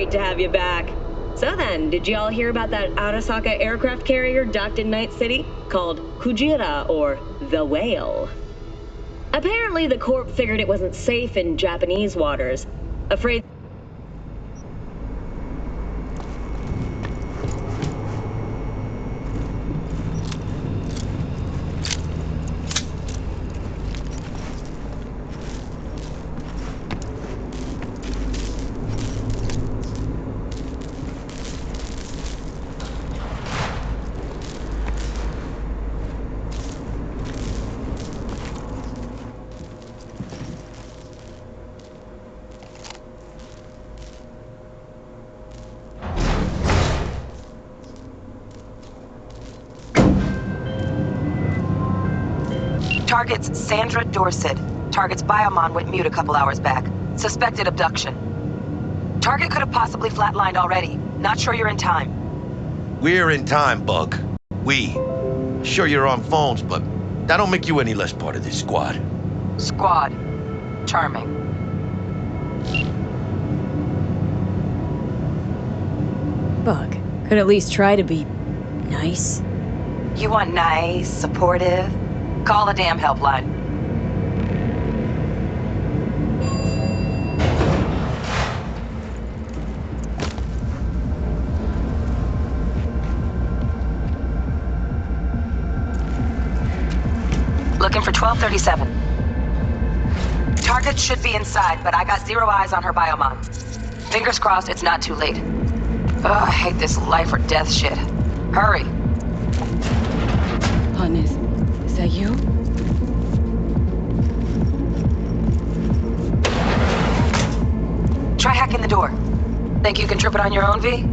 great to have you back. So then, did you all hear about that Arasaka aircraft carrier docked in Night City called Kujira, or the Whale? Apparently, the Corp figured it wasn't safe in Japanese waters. Afraid... Target's Sandra Dorset. Target's biomon went mute a couple hours back. Suspected abduction. Target could have possibly flatlined already. Not sure you're in time. We're in time, Bug. We. Sure you're on phones, but that don't make you any less part of this squad. Squad. Charming. Bug, could at least try to be nice. You want nice, supportive? Call a damn helpline. Looking for 1237. Target should be inside, but I got zero eyes on her biomon. Fingers crossed it's not too late. Ugh, I hate this life or death shit. Hurry. Hannes, is that you? Try hacking the door. Think you can trip it on your own, V?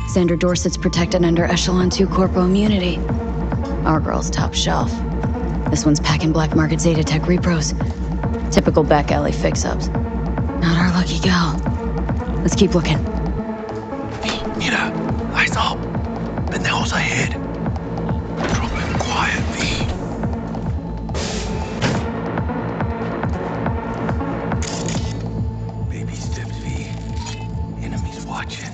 Sandra Dorset's protected under Echelon 2 Corpo immunity. Our girl's top shelf. This one's packing black market Zeta Tech repros. Typical back alley fix-ups. Not our lucky gal. Let's keep looking. Hey, mira, eyes up. Pendejos ahead. Drop it quiet, V. Baby steps, V. Enemies watching.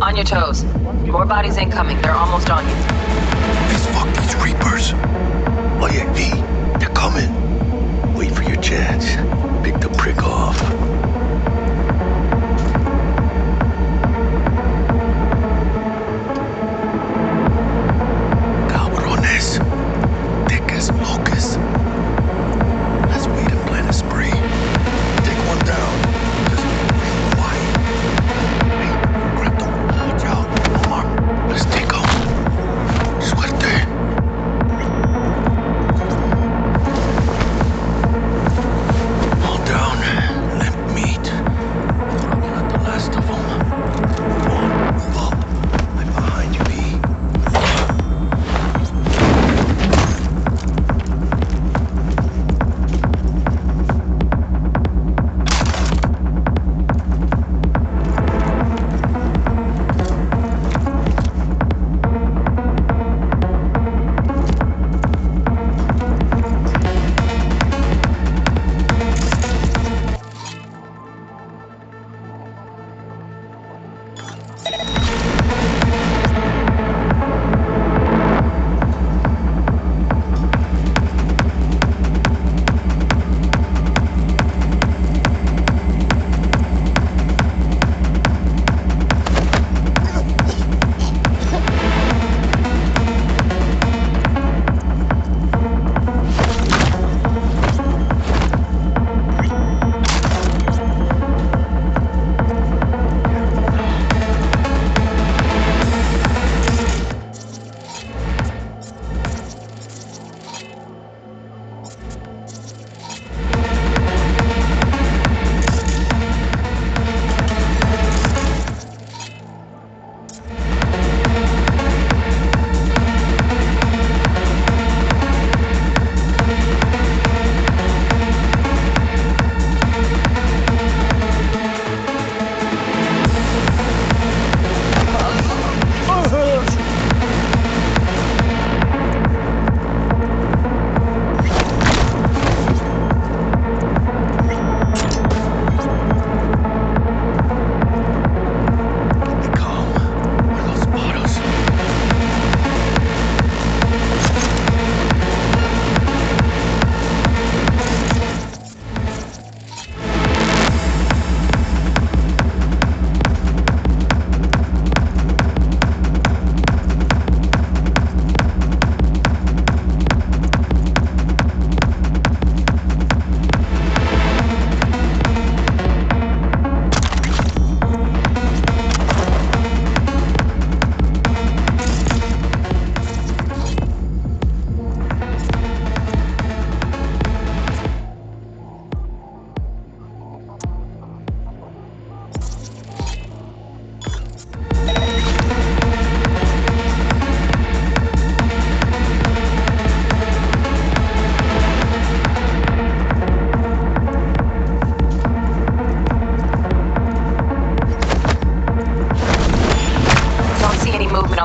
On your toes. More bodies incoming. They're almost on you. Let's fuck these Reapers. Oh yeah, V. They're coming. Wait for your chance. Pick the prick off. Cabrones. Thick as locusts. Let's wait and plan a spree. Take one down. Just be quiet. Hey, Crypto, watch out. Omar, let's take him. Suerte. All down. Let me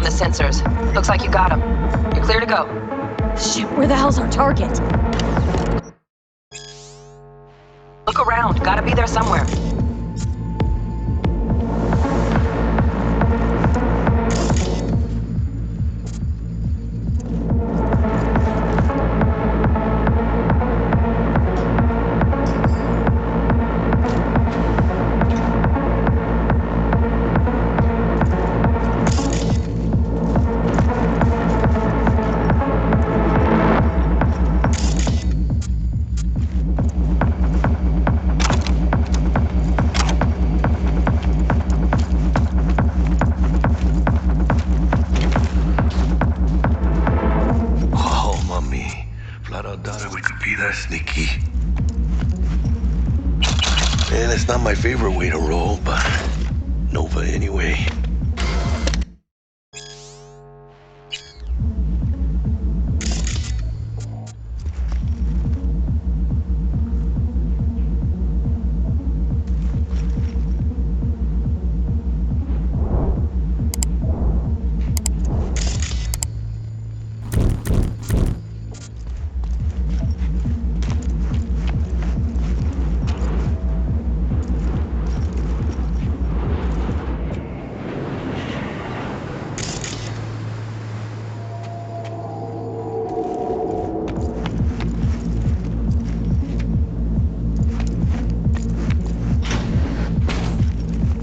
around the sensors. Looks like you got them. You're clear to go. Shit, where the hell's our target? Look around. Gotta be there somewhere. Sneaky. Man, it's not my favorite way to roll, but Nova anyway.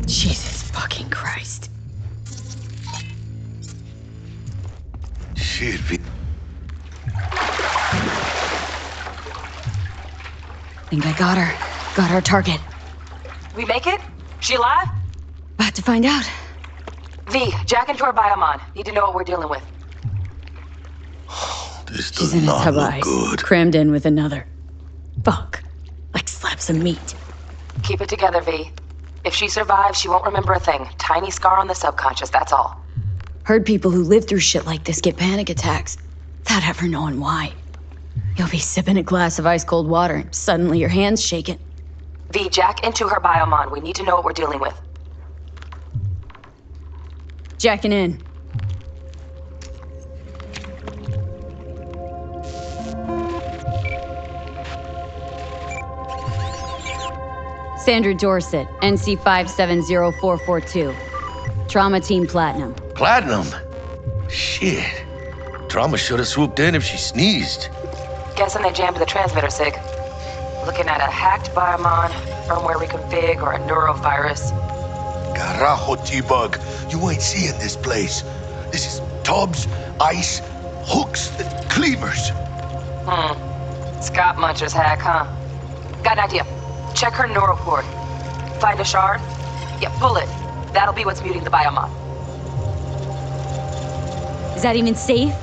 Jesus fucking Christ. Shit, Think I got her. Got our target. We make it? She alive? About to find out. V, jack into her biomon. Need to know what we're dealing with. this She's does in a not tub of look ice, good. crammed in with another. Fuck. Like slabs of meat. Keep it together, V. If she survives, she won't remember a thing. Tiny scar on the subconscious, that's all. Heard people who live through shit like this get panic attacks without ever knowing why. You'll be sipping a glass of ice-cold water and suddenly your hand's shaking. V, jack into her biomon. We need to know what we're dealing with. Jacking in. Sandra Dorset, NC 570442. Trauma Team Platinum. Platinum? Shit. Trauma should have swooped in if she sneezed. Guessing they jammed the transmitter, Sig. Looking at a hacked biomon, firmware reconfig, or a neurovirus. Carajo, T-Bug. You ain't seeing this place. This is tubs, ice, hooks, and cleavers. Scott Muncher's hack, huh? Got an idea. Check her neuroport. Find a shard? Yeah, pull it. That'll be what's muting the biomon. Is that even safe?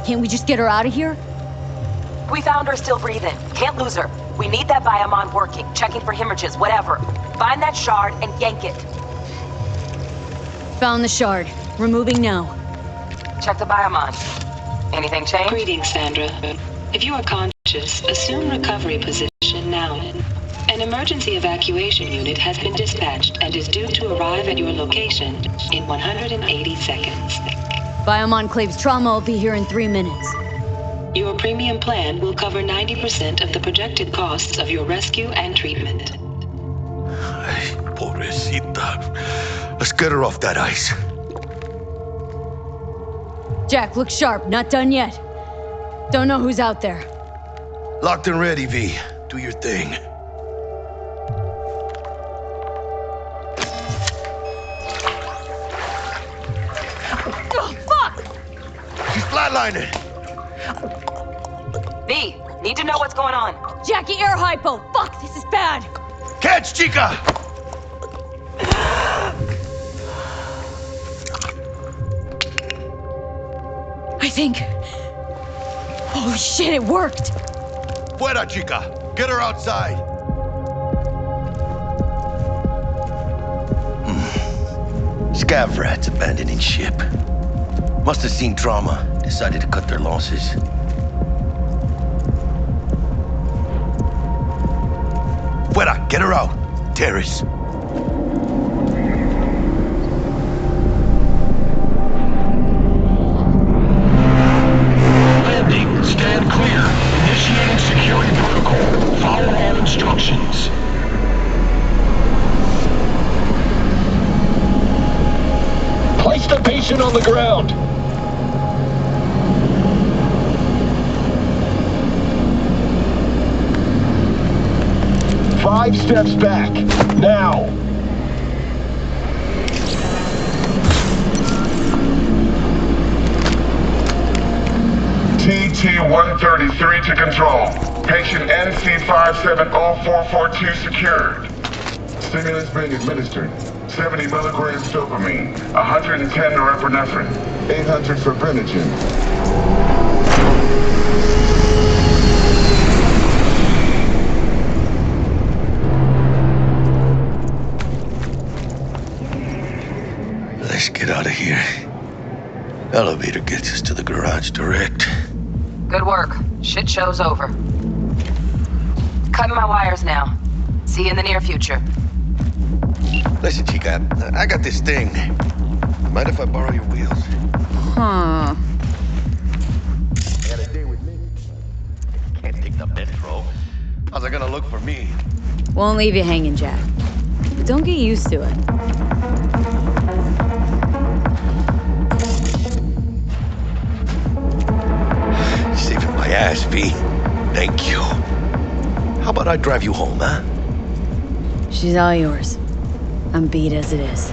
Can't we just get her out of here? We found her still breathing. Can't lose her. We need that biomon working, checking for hemorrhages, whatever. Find that shard and yank it. Found the shard. Removing now. Check the biomon. Anything change? Greetings, Sandra. If you are conscious, assume recovery position now. An emergency evacuation unit has been dispatched and is due to arrive at your location in 180 seconds. Biomon claims trauma will be here in 3 minutes. Your premium plan will cover 90% of the projected costs of your rescue and treatment. Ay, pobrecita. Let's get her off that ice. Jack, look sharp. Not done yet. Don't know who's out there. Locked and ready, V. Do your thing. Oh, fuck! She's flatlining. V, need to know what's going on. Jackie, air hypo! Fuck, this is bad! Catch, chica! I think... Holy shit, it worked! Fuera, chica. Get her outside. Scav rats abandoning ship. Must have seen trauma. Decided to cut their losses. Fuera, get her out. Terrace. modification on the ground. Five steps back. Now. TT-133 to control. Patient NC570442 secured. Stimulus being administered. 70 milligrams dopamine, 110 norepinephrine, 800 fibrinogen. Let's get out of here. Elevator gets us to the garage direct. Good work. Shit show's over. Cutting my wires now. See you in the near future. Listen, Chica, I got this thing. Mind if I borrow your wheels? Huh. I got a day with me. Can't take the metro. How's it gonna look for me? Won't leave you hanging, Jack. But don't get used to it. Saving my ass, V. Thank you. How about I drive you home, huh? She's all yours. I'm beat as it is.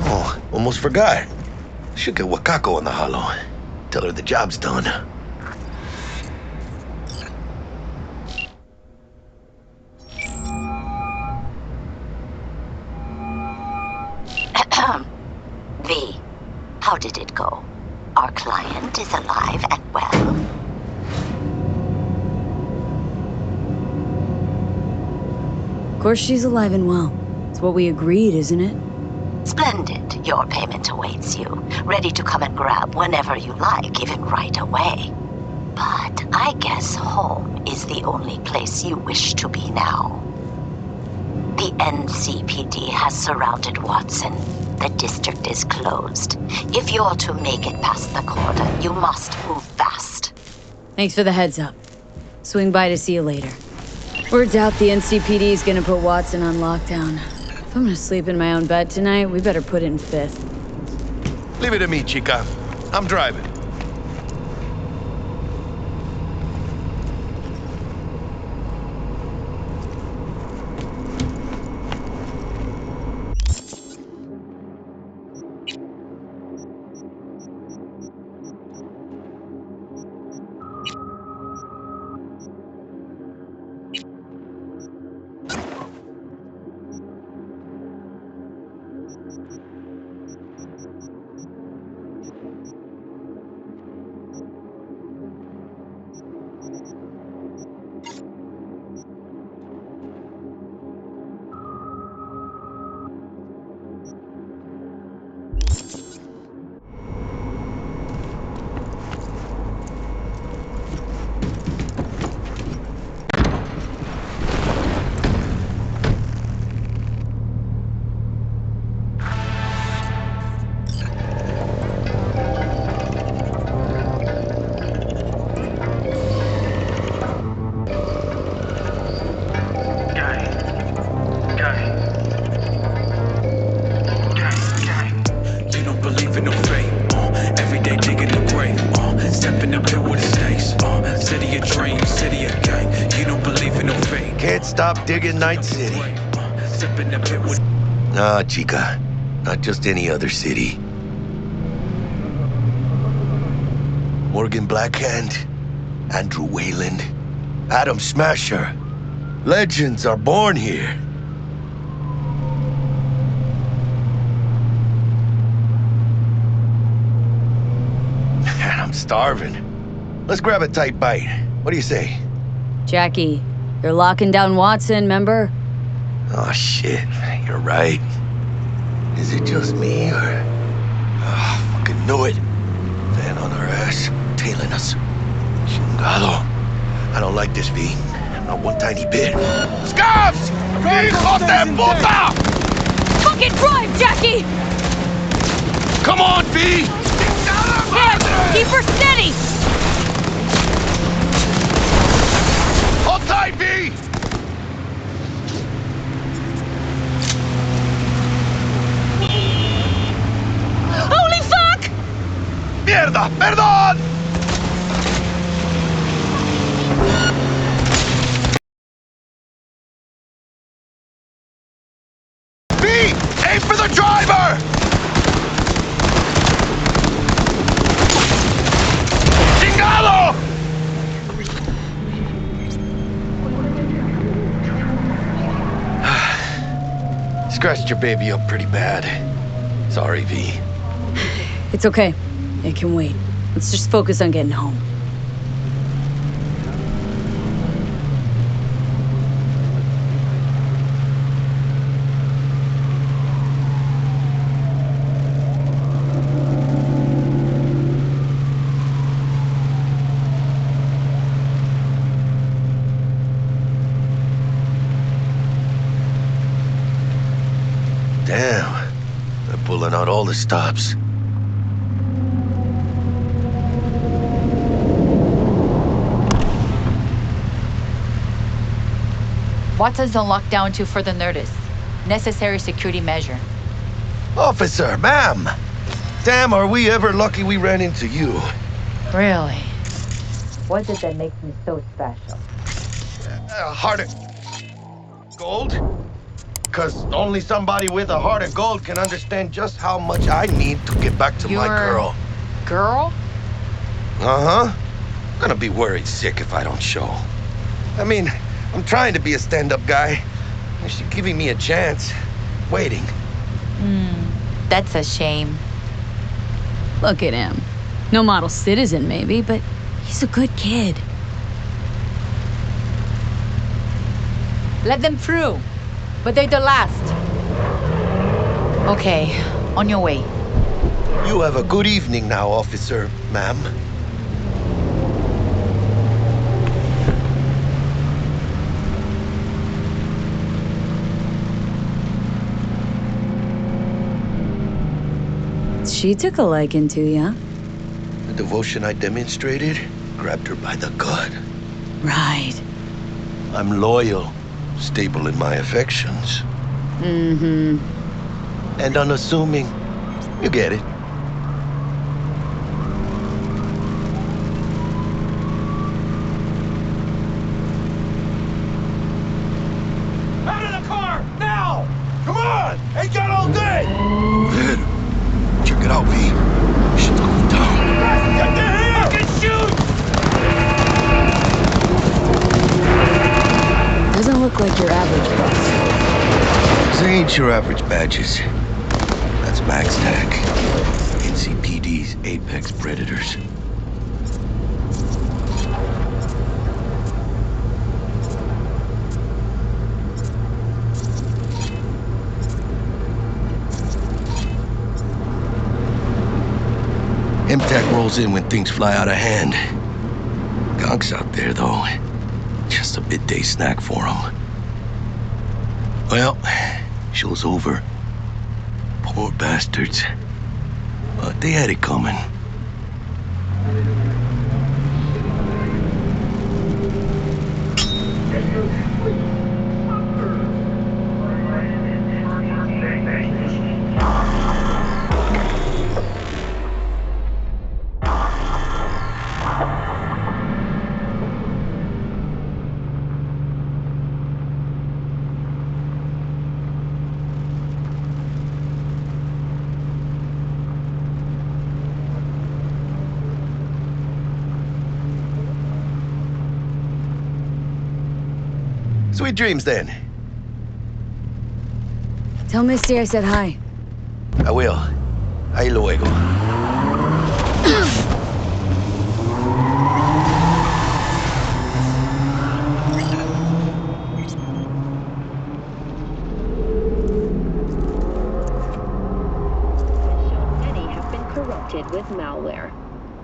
Oh, almost forgot. Should get Wakako on the holo. Tell her the job's done. V, how did it go? Our client is alive and well? Of course she's alive and well. It's what we agreed, isn't it? Splendid. Your payment awaits you, ready to come and grab whenever you like, even right away. But I guess home is the only place you wish to be now. The NCPD has surrounded Watson. The district is closed. If you're to make it past the cordon, you must move fast. Thanks for the heads up. Swing by to see you later. Word's out the NCPD is gonna put Watson on lockdown. If I'm gonna sleep in my own bed tonight, we better put it in fifth. Leave it to me, Chica. I'm driving. Stop digging Night City. Nah, Chica. Not just any other city. Morgan Blackhand, Andrew Wayland, Adam Smasher. Legends are born here. Man, I'm starving. Let's grab a tight bite. What do you say? Jackie, you're locking down Watson, remember? Oh, shit. You're right. Is it just me, or... Oh, fucking knew it. Van on our ass, tailing us. Chingado. I don't like this, V. Not one tiny bit. Scabs! Hijos de puta! Fucking drive, Jackie! Come on, V! Hit! Keep her steady! Hold tight, V! puta! ¡Perdón! B! Aim for the driver! ¡Chingado! Scratched your baby up pretty bad. Sorry, V. It's okay. It can wait. Let's just focus on getting home. Damn. They're pulling out all the stops. What is the lockdown to further notice? Necessary security measure. Officer, ma'am! Damn, are we ever lucky we ran into you. Really? What did that make me so special? Heart of gold? Because only somebody with a heart of gold can understand just how much I need to get back to my girl. Girl? Uh-huh. I'm gonna be worried sick if I don't show. I mean, I'm trying to be a stand-up guy. She's giving me a chance. Waiting. That's a shame. Look at him. No model citizen, maybe, but he's a good kid. Let them through. But they're the last. Okay, on your way. You have a good evening now, officer, ma'am. She took a liking to ya. The devotion I demonstrated grabbed her by the gut. Right. I'm loyal, stable in my affections. Mm-hmm. And unassuming. You get it. Out of the car! Now! Come on! Ain't got all day! Good. Check it out, V. Shit's going down. Get the hell! Fucking shoot! Doesn't look like your average bus. These ain't your average badges. That's Max Tac. NCPD's apex predators. MTAC rolls in when things fly out of hand. Gonks out there, though. Just a midday snack for them. Well, show's over. Poor bastards. But they had it coming. Sweet dreams, then. Tell Misty I said hi. I will. Ahí luego. Many have been corrupted with malware.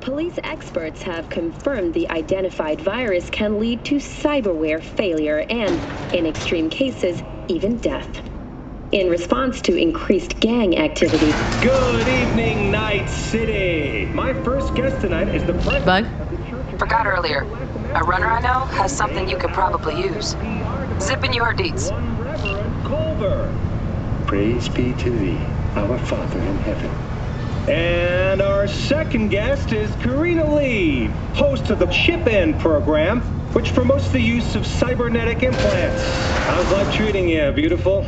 Police experts have confirmed the identified virus can lead to cyberware failure and, in extreme cases, even death. In response to increased gang activity. Good evening, Night City. My first guest tonight is the president Bug? of the Church of Forgot earlier. A runner I know has something you could probably use. Zip in your deets. One Reverend Culver. Praise be to thee, our Father in heaven. And our second guest is Karina Lee, host of the Chip-In program, which promotes the use of cybernetic implants. How's life treating you, beautiful?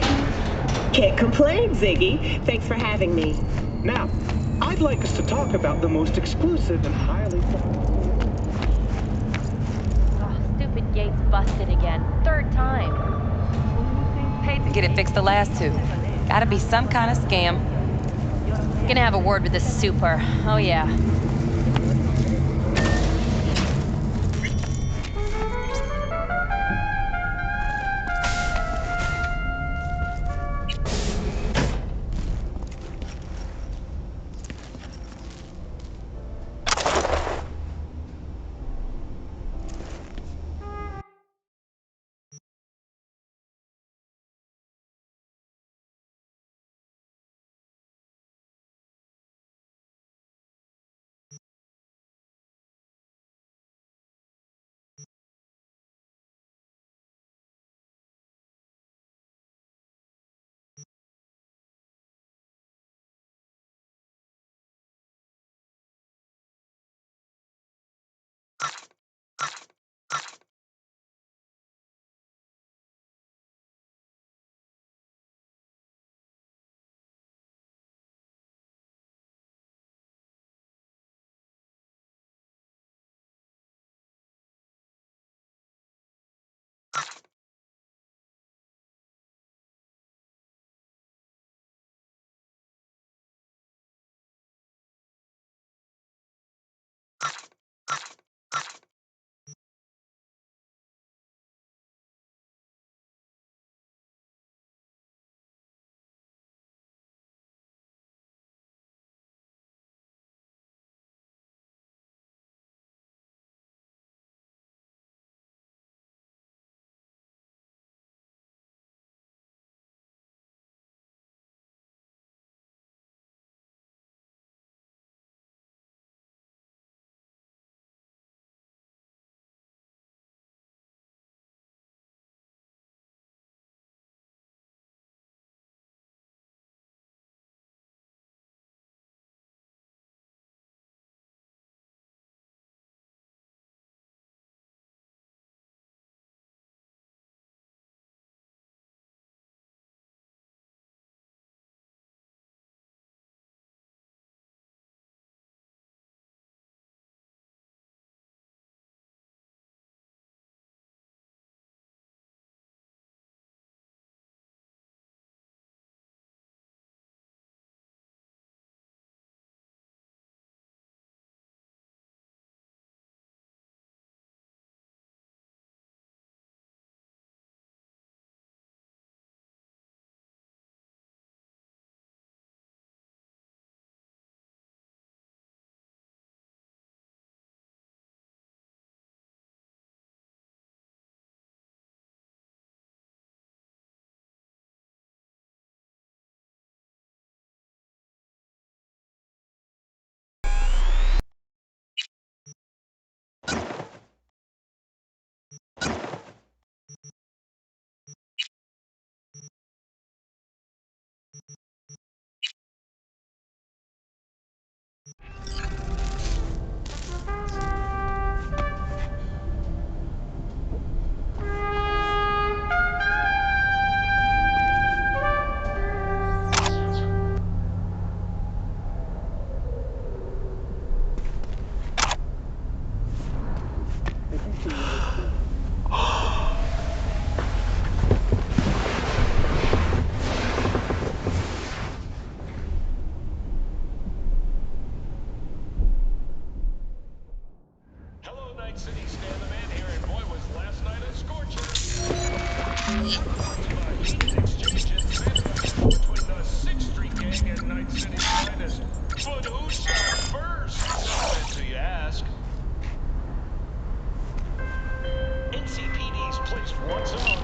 Can't complain, Ziggy. Thanks for having me. Now, I'd like us to talk about the most exclusive and highly... Oh, stupid gate's busted again. Third time. Paid to get it fixed the last two. Gotta be some kind of scam. Gonna have a word with the super. Oh yeah.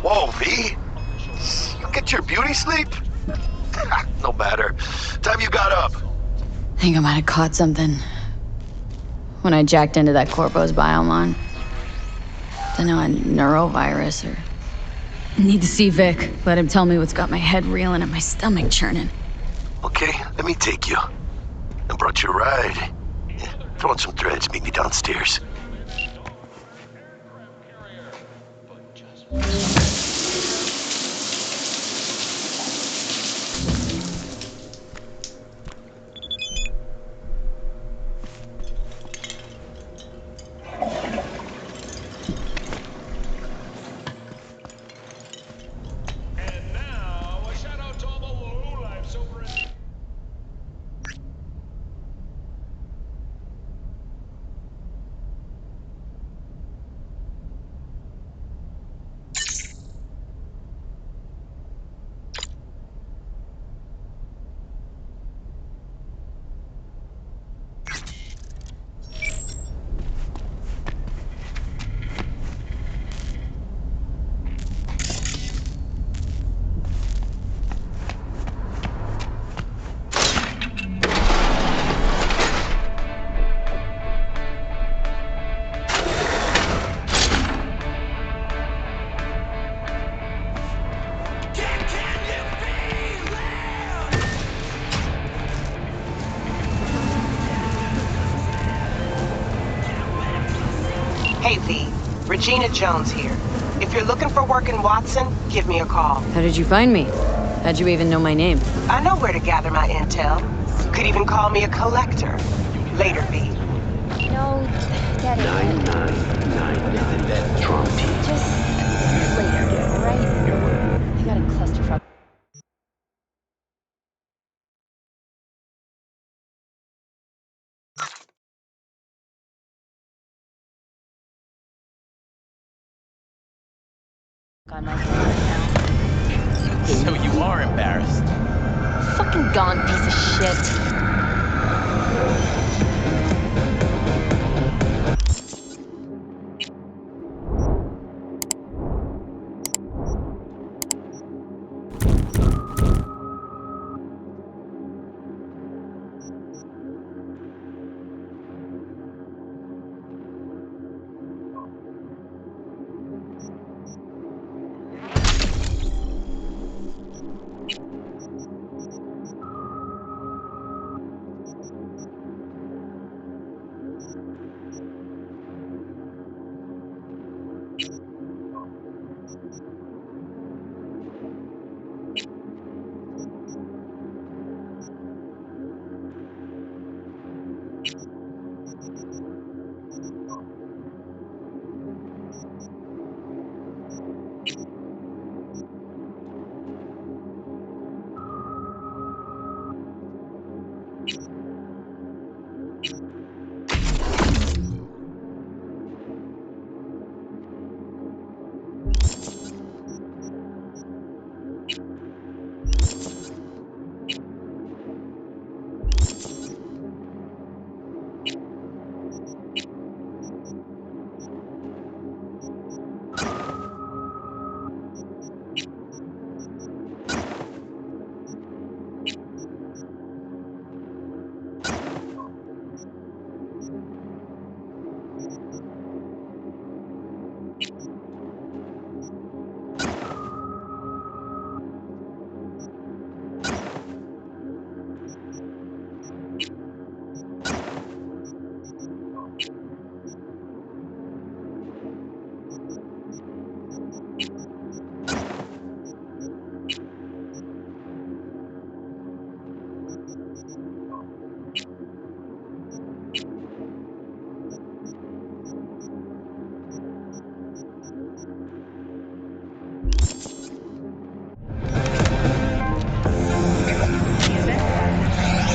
Whoa, V? You get your beauty sleep? No matter. Time you got up. I think I might have caught something when I jacked into that Corpo's biomon. Don't know, a neurovirus or... Need to see Vic. Let him tell me what's got my head reeling and my stomach churning. Okay, let me take you. I brought you a ride. Yeah, throw on some threads, meet me downstairs. Hey, V. Regina Jones here. If you're looking for work in Watson, give me a call. How did you find me? How'd you even know my name? I know where to gather my intel. You could even call me a collector. Later, V. No, Daddy. 999 is the death Trump team. Just later, alright? I got a clusterfuck. On my head right So you are embarrassed. now. Fucking gone, piece of shit.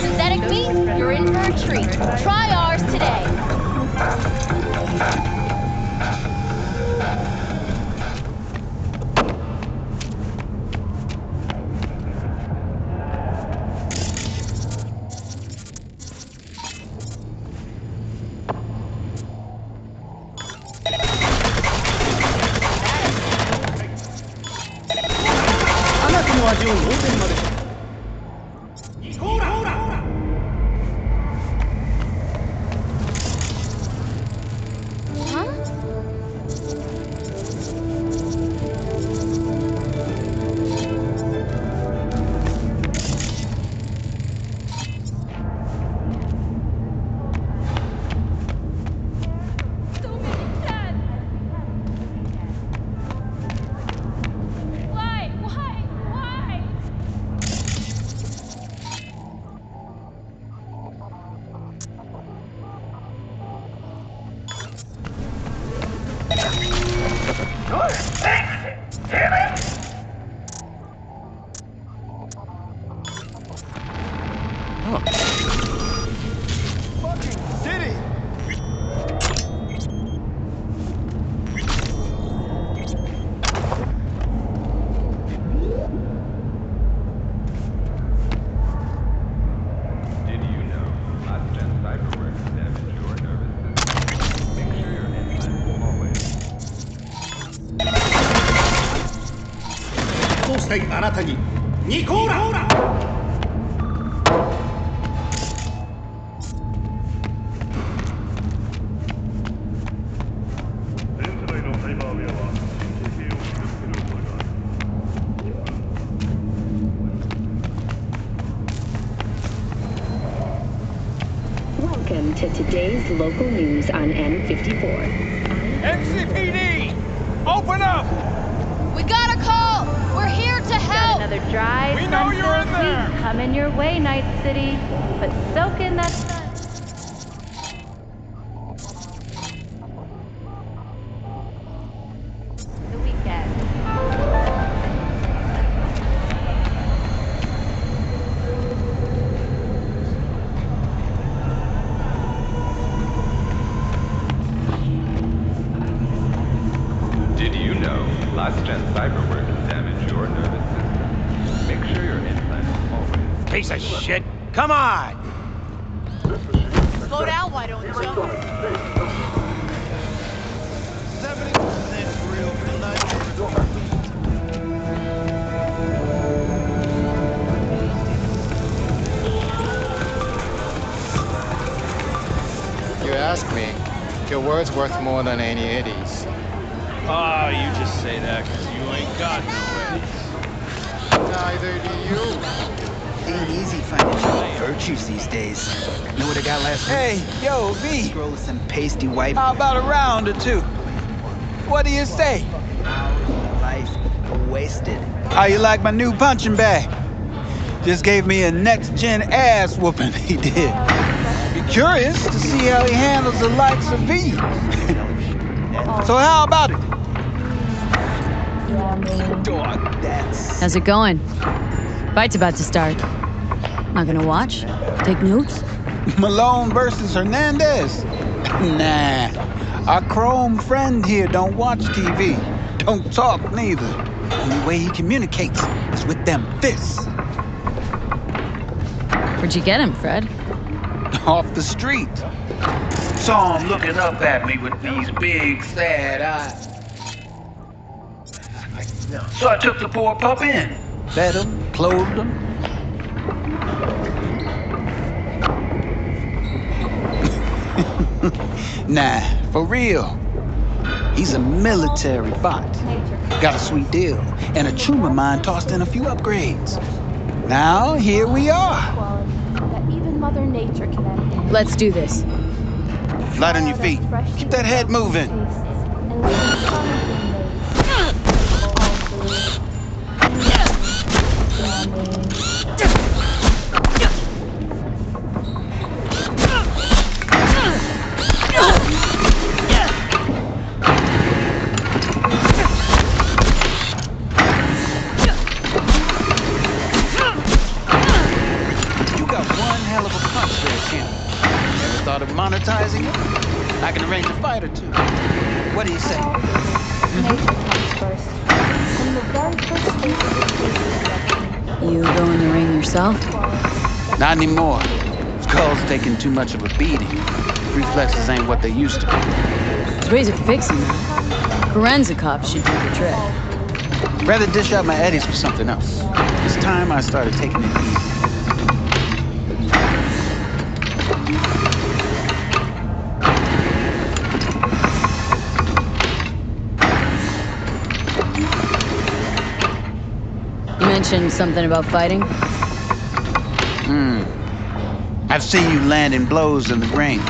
Synthetic meat, you're in for a treat. Try ours today. Fucking city! Did you know last gen cyberwork damage your nervous system? Make sure your implants always. どうしてあなたにニコーラWelcome to today's local news on N54. NCPD! Open up! We got a call! We're here to help! Another dry, We know you're in sun-filled there. week coming your way, Night City. But soak in that sun. The weekend. Did you know last gen cyberwork damage your nervous system? Make sure your implants always. Piece of shit! Come on! Slow down, why don't you? 70% real You ask me, your word's worth more than any eddies. Oh, you just say that because you ain't got no eddies. Neither do you. Ain't easy finding virtues these days. Know what I got last week? Hey, yo, V. Scroll with some pasty white. How about a round or two? What do you say? Life wasted. How you like my new punching bag? Just gave me a next-gen ass whooping, he did. Be curious to see how he handles the likes of V. So how about it? Dog, that's... How's it going? Fight's about to start. Not gonna watch? Take notes? Malone versus Hernandez? Nah. Our chrome friend here don't watch TV. Don't talk neither. Only way he communicates is with them fists. Where'd you get him, Fred? Off the street. Saw him looking up at me with these big, sad eyes. So I took the poor pup in. Fed him, clothed him. Nah, for real. He's a military bot. Got a sweet deal, and a tumor mine tossed in a few upgrades. Now, here we are. That even Mother Nature can emulate. Let's do this. Light on your feet. Keep that head moving. And let the sun be made. Thought of monetizing it? I can arrange a fight or two. What do you say? Nature comes first. From the very first stage of this case, You go in the ring yourself? Not anymore. Skull's taking too much of a beating. Reflexes ain't what they used to be. There's ways of fixing that. Forensic cops should do the trick. Rather dish out my eddies for something else. It's time I started taking it easy. You mentioned something about fighting? I've seen you landing blows in the ring.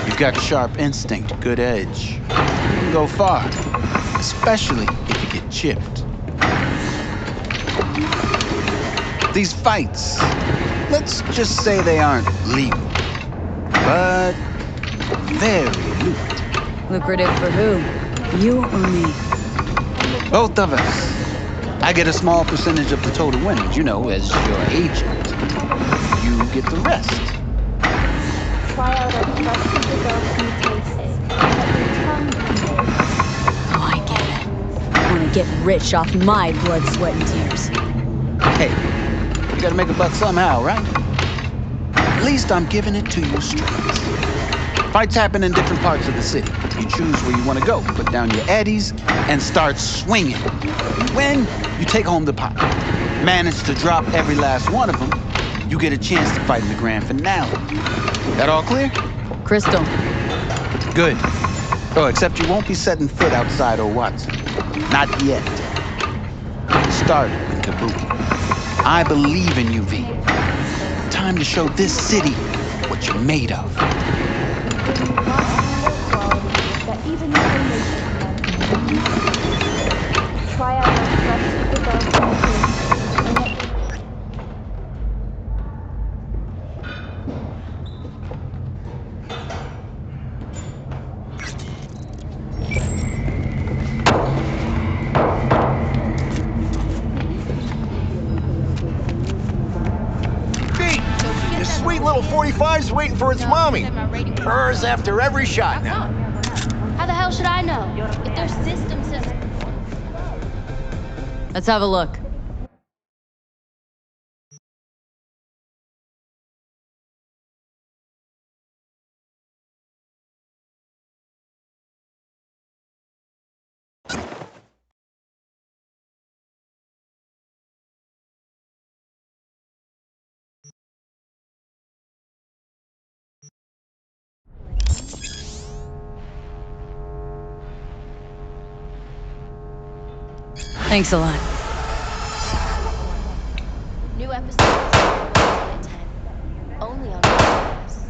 You've got sharp instinct, good edge. You can go far, especially if you get chipped. These fights, let's just say they aren't legal, but very lucrative. Lucrative for who? You or me? Both of us. I get a small percentage of the total winnings, you know, as your agent. You get the rest. Try out our freshly developed mutations. Oh, I get it. I want to get rich off my blood, sweat, and tears. Hey, you gotta make a buck somehow, right? At least I'm giving it to you straight. Fights happen in different parts of the city. You choose where you want to go, put down your eddies, and start swinging. You win, you take home the pot. Manage to drop every last one of them, you get a chance to fight in the grand finale. That all clear? Crystal. Good. Oh, except you won't be setting foot outside of Watson. Not yet. Start in Kabuki. I believe in you, V. Time to show this city what you're made of. Try out our freshly developed mutations. This sweet little 45's waiting for its mommy. Purrs after every shot now. How the hell should I know? If their system says... Let's have a look. Thanks a lot. New episodes at 10. Only on Netflix.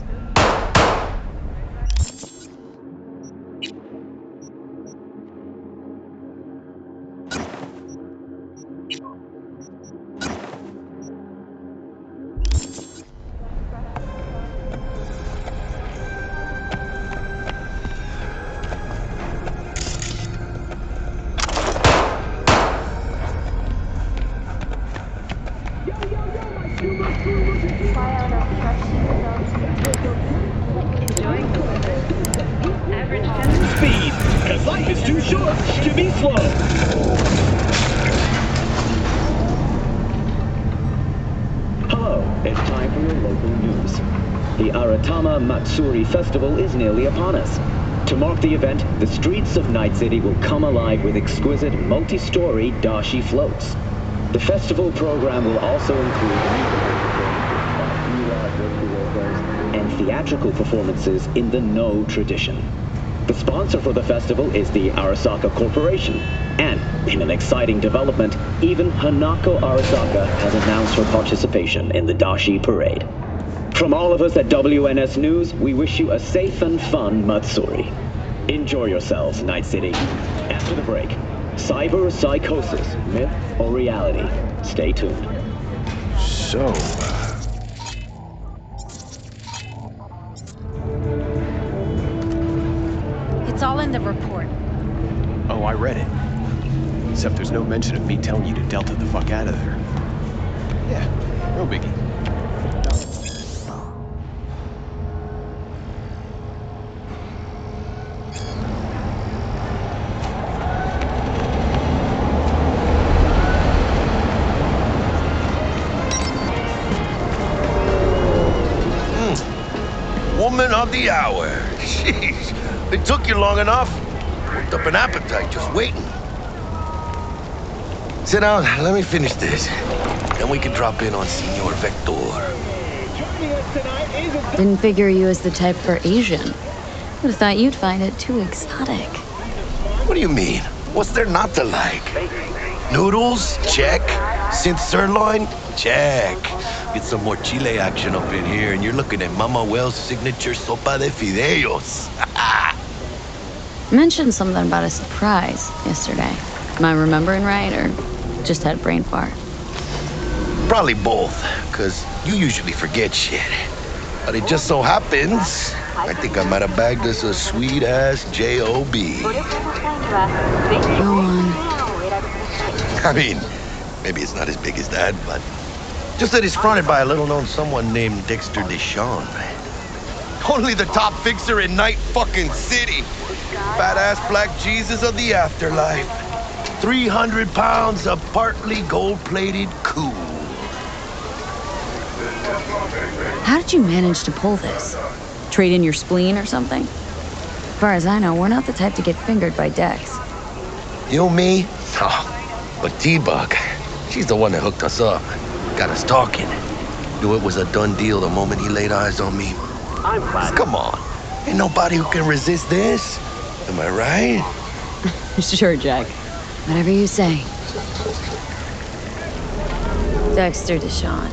Try out our freshly developed mutations. Speed, because life is too short to be slow. Hello, it's time for your local news. The Aratama Matsuri Festival is nearly upon us. To mark the event, the streets of Night City will come alive with exquisite multi-story dashi floats. The festival program will also include and theatrical performances in the No tradition. The sponsor for the festival is the Arasaka Corporation, and in an exciting development, even Hanako Arasaka has announced her participation in the Dashi Parade. From all of us at WNS News, we wish you a safe and fun Matsuri. Enjoy yourselves, Night City. After the break, cyber psychosis, myth or reality? Stay tuned. So, It's all in the report. Oh, I read it. Except there's no mention of me telling you to Delta the fuck out of there. Yeah, no biggie. woman of the hour. Jeez, it took you long enough. Worked up an appetite just waiting. Sit down, let me finish this. Then we can drop in on Senor Vector. Didn't figure you as the type for Asian. Would have thought you'd find it too exotic. What do you mean? What's there not to like? Noodles? Check. Synth sirloin? Check. Get some more chile action up in here, and you're looking at Mama Wells' signature sopa de fideos. Mentioned something about a surprise yesterday. Am I remembering right, or just had a brain fart? Probably both, because you usually forget shit. But it just so happens, I think I might have bagged us a sweet-ass J.O.B. Go on. I mean, maybe it's not as big as that, but just that it's fronted by a little-known someone named Dexter Deshawn. Only the top fixer in Night fucking City. Fat-ass black Jesus of the afterlife. 300 pounds of partly gold-plated cool. How did you manage to pull this? Trade in your spleen or something? As far as I know, we're not the type to get fingered by Dex. You, me? Oh, but T-Bug, she's the one that hooked us up. Got us talking. Knew it was a done deal the moment he laid eyes on me. I'm glad. Come on. Ain't nobody who can resist this. Am I right? Sure, Jack. Whatever you say. Dexter Deshawn.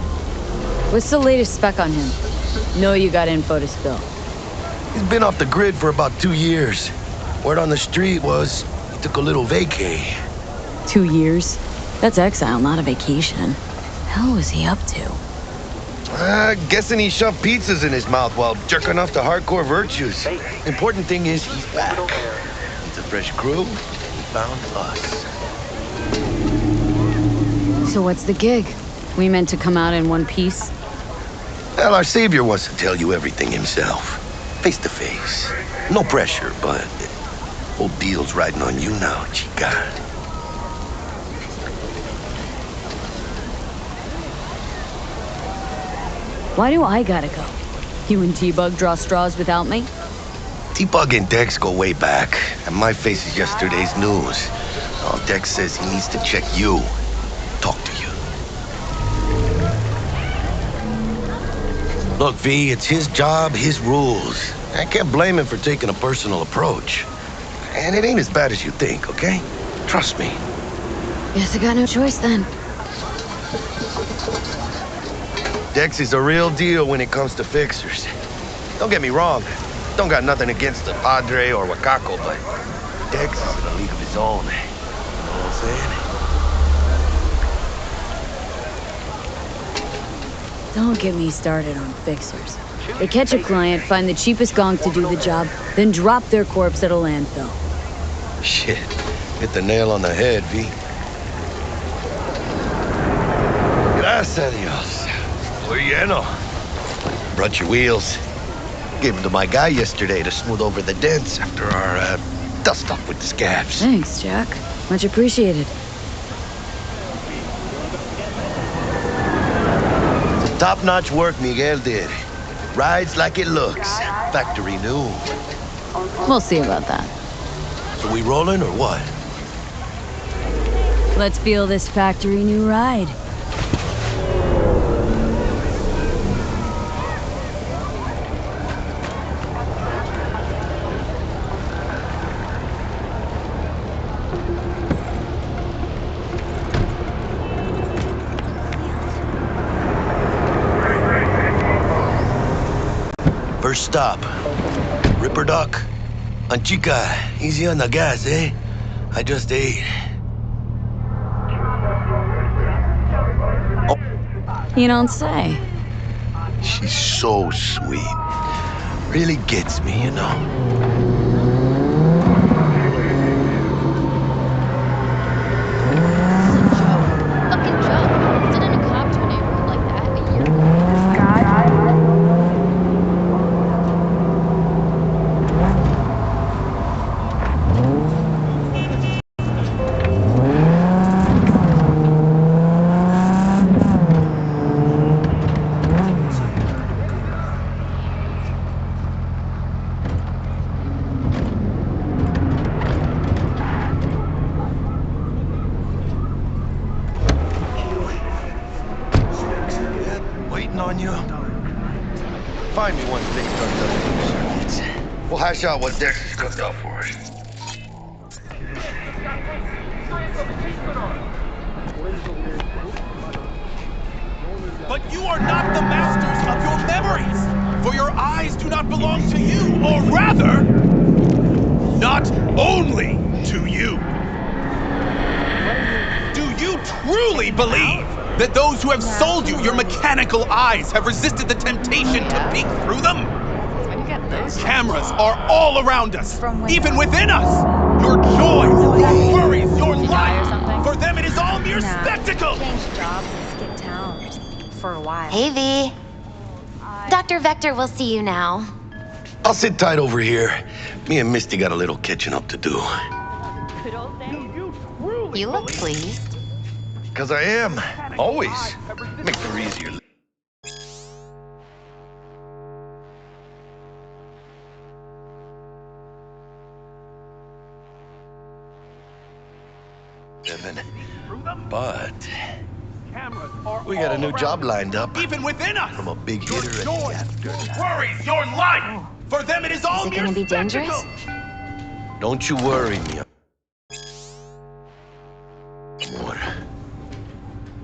What's the latest spec on him? Know you got info to spill. He's been off the grid for about 2 years. Word on the street was he took a little vacay. 2 years? That's exile, not a vacation. Hell was he up to? Guessing he shoved pizzas in his mouth while jerking off to hardcore virtues. Important thing is he's back. It's a fresh crew. He found us. So what's the gig? We meant to come out in one piece? Well, our savior wants to tell you everything himself. Face to face. No pressure, but whole deal's riding on you now, chica. Why do I gotta go? You and T-Bug draw straws without me? T-Bug and Dex go way back, and my face is yesterday's news. Oh, Dex says he needs to check you. Talk to you. Look, V, it's his job, his rules. I can't blame him for taking a personal approach. And it ain't as bad as you think, okay? Trust me. Guess I got no choice then. Dex is a real deal when it comes to fixers. Don't get me wrong. Don't got nothing against the Padre or Wakako, but Dex is in a league of his own. You know what I'm saying? Don't get me started on fixers. They catch a client, find the cheapest gonk to do the job, then drop their corpse at a landfill. Shit. Hit the nail on the head, V. Gracias a Dios. Muy lleno. Brought your wheels. Gave them to my guy yesterday to smooth over the dents after our dust-off with the scabs. Thanks, Jack. Much appreciated. Top-notch work Miguel did. Rides like it looks. Factory new. We'll see about that. So we rolling or what? Let's feel this factory new ride. First stop. Ripper Duck. And chica, easy on the gas, eh? I just ate. You don't say. She's so sweet. Really gets me, you know. Find me once things start to circuits. We'll hash out what Dex has cooked up for us. But you are not the masters of your memories, for your eyes do not belong to you, or rather, not only to you. Do you truly believe that those who have sold you your mechanical eyes have resisted the temptation to peek through them? Cameras are all around us, even within us. Your joys, your worries, your life. For them it is all music. mere spectacle! Change jobs and skip town. For a while. Hey, V. Dr. Vector will see you now. I'll sit tight over here. Me and Misty got a little catching up to do. You look pleased. Because I am. Always. Makes her easier. But we got a new job lined up. Even within us! From a big hitter at the afterlife. Worries your life! For them it is all Is it gonna be dangerous? Don't you worry, Mia.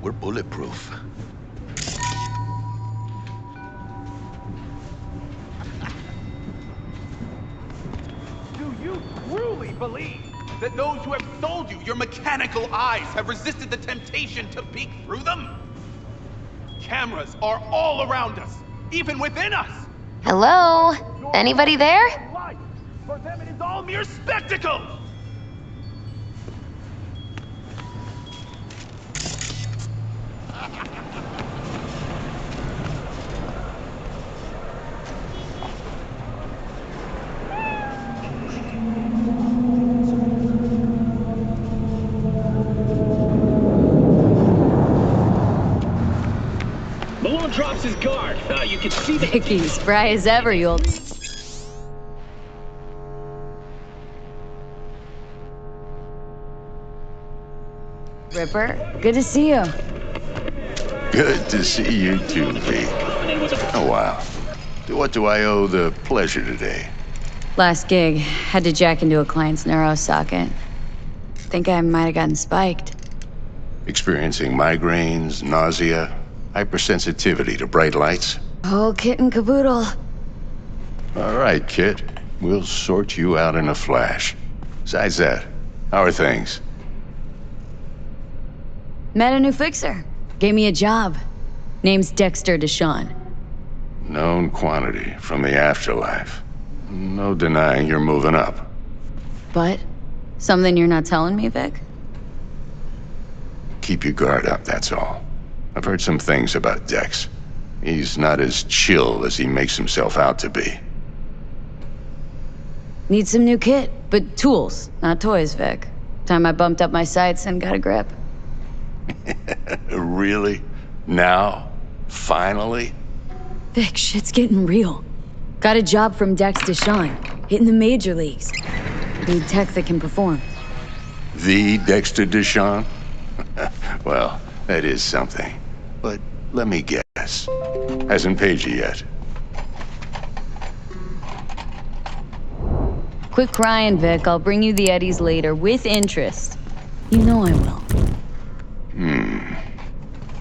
We're bulletproof. Do you truly believe that those who have sold you your mechanical eyes have resisted the temptation to peek through them? Cameras are all around us, even within us. Hello? Anybody there? For them it is all mere spectacle. Malone drops his guard. You can see the... Vicky, spry as ever, you old... Ripper, good to see you. Good to see you too, V. Oh, wow. What do I owe the pleasure today? Last gig, had to jack into a client's neuro socket. Think I might have gotten spiked. Experiencing migraines, nausea, hypersensitivity to bright lights? Oh, kit and caboodle. All right, Kit. We'll sort you out in a flash. Besides that, how are things? Met a new fixer. Gave me a job. Name's Dexter Deshawn. Known quantity from the afterlife. No denying you're moving up. But? Something you're not telling me, Vic? Keep your guard up, that's all. I've heard some things about Dex. He's not as chill as he makes himself out to be. Need some new kit, but tools, not toys, Vic. Time I bumped up my sights and got a grip. Really? Now? Finally? Vic, shit's getting real. Got a job from Dex Deshawn, hitting the major leagues. Need tech that can perform. The Dexter Deshawn? Well, that is something. But let me guess. Hasn't paid you yet. Quit crying, Vic. I'll bring you the eddies later, with interest. You know I will.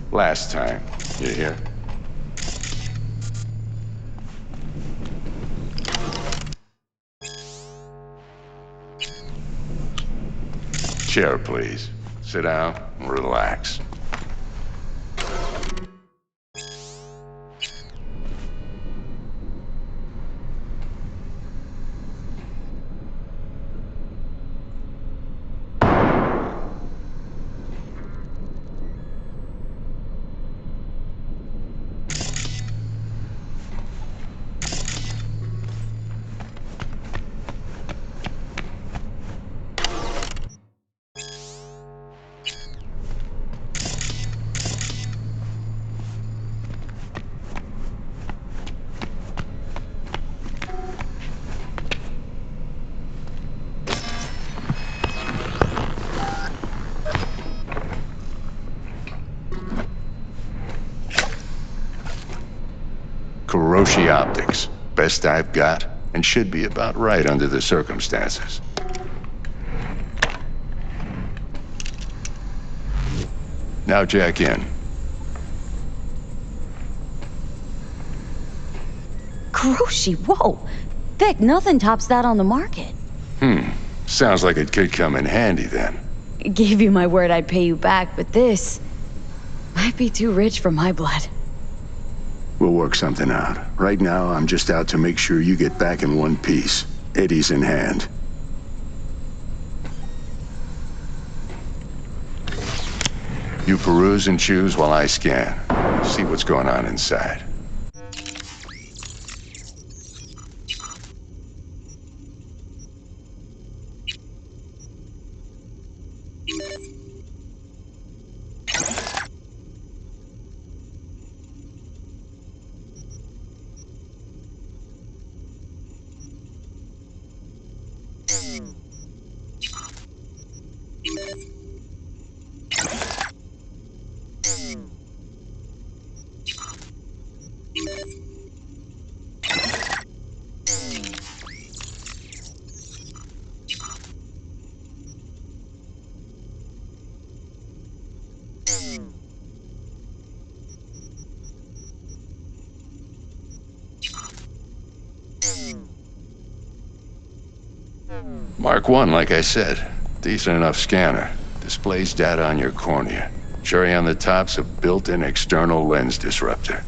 Last time. You hear? Chair, please. Sit down and relax. Kuroshi Optics. Best I've got, and should be about right under the circumstances. Now jack in. Kuroshi, whoa! Vic, nothing tops that on the market. Sounds like it could come in handy then. Gave you my word I'd pay you back, but this might be too rich for my blood. We'll work something out. Right now, I'm just out to make sure you get back in one piece. Eddie's in hand. You peruse and choose while I scan. See what's going on inside. Mark 1, like I said. Decent enough scanner. Displays data on your cornea. Cherry on the top's a built-in external lens disruptor.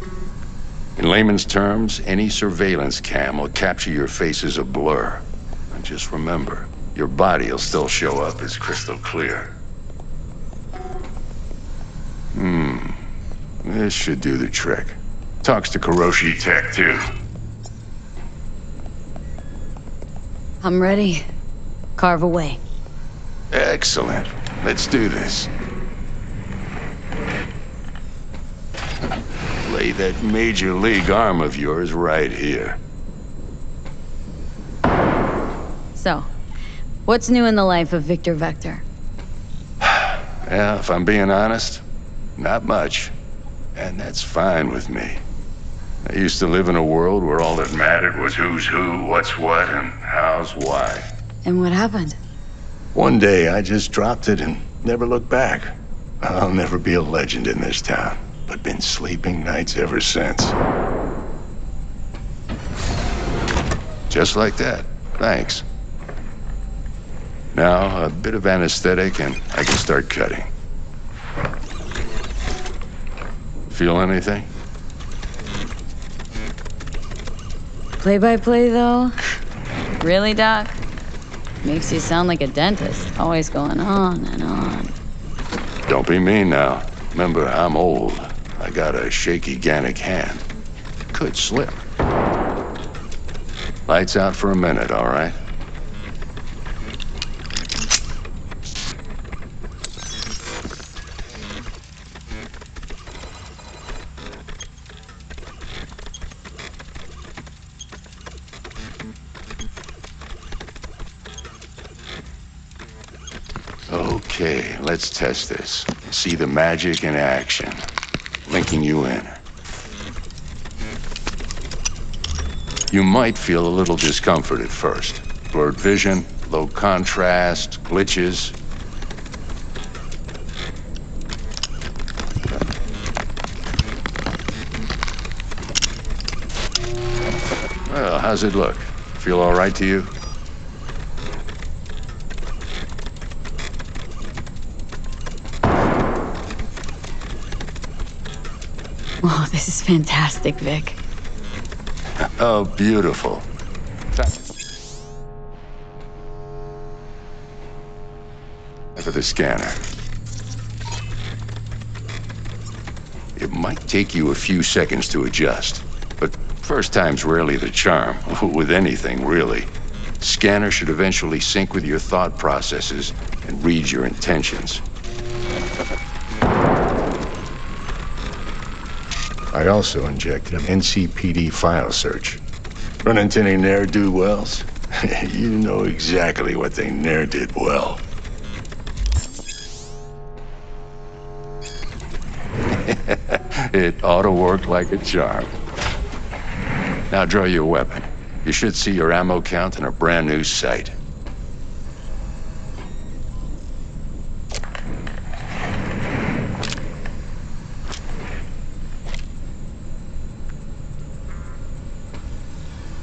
In layman's terms, any surveillance cam will capture your face as a blur. And just remember, your body will still show up as crystal clear. This should do the trick. Talks to Kuroshi Tech, too. I'm ready. Carve away. Excellent. Let's do this. Lay that major league arm of yours right here. So, what's new in the life of Victor Vector? Yeah, if I'm being honest, not much. And that's fine with me. I used to live in a world where all that mattered was who's who, what's what, and how's why. And what happened? One day, I just dropped it and never looked back. I'll never be a legend in this town, but been sleeping nights ever since. Just like that. Thanks. Now, a bit of anesthetic and I can start cutting. Feel anything? Play-by-play, though? Really, Doc? Makes you sound like a dentist, always going on and on. Don't be mean now. Remember, I'm old. I got a shaky Gannic hand. Could slip. Lights out for a minute, all right? Okay, let's test this. See the magic in action. Linking you in. You might feel a little discomfort at first. Blurred vision, low contrast, glitches. Well, how's it look? Feel all right to you? Oh, this is fantastic, Vic. Oh, beautiful. For the scanner. It might take you a few seconds to adjust, but first time's rarely the charm, with anything, really. Scanner should eventually sync with your thought processes and read your intentions. I also injected an NCPD file search. Run into any ne'er-do-wells? You know exactly what they ne'er did well. It ought to work like a charm. Now draw your weapon. You should see your ammo count in a brand new sight.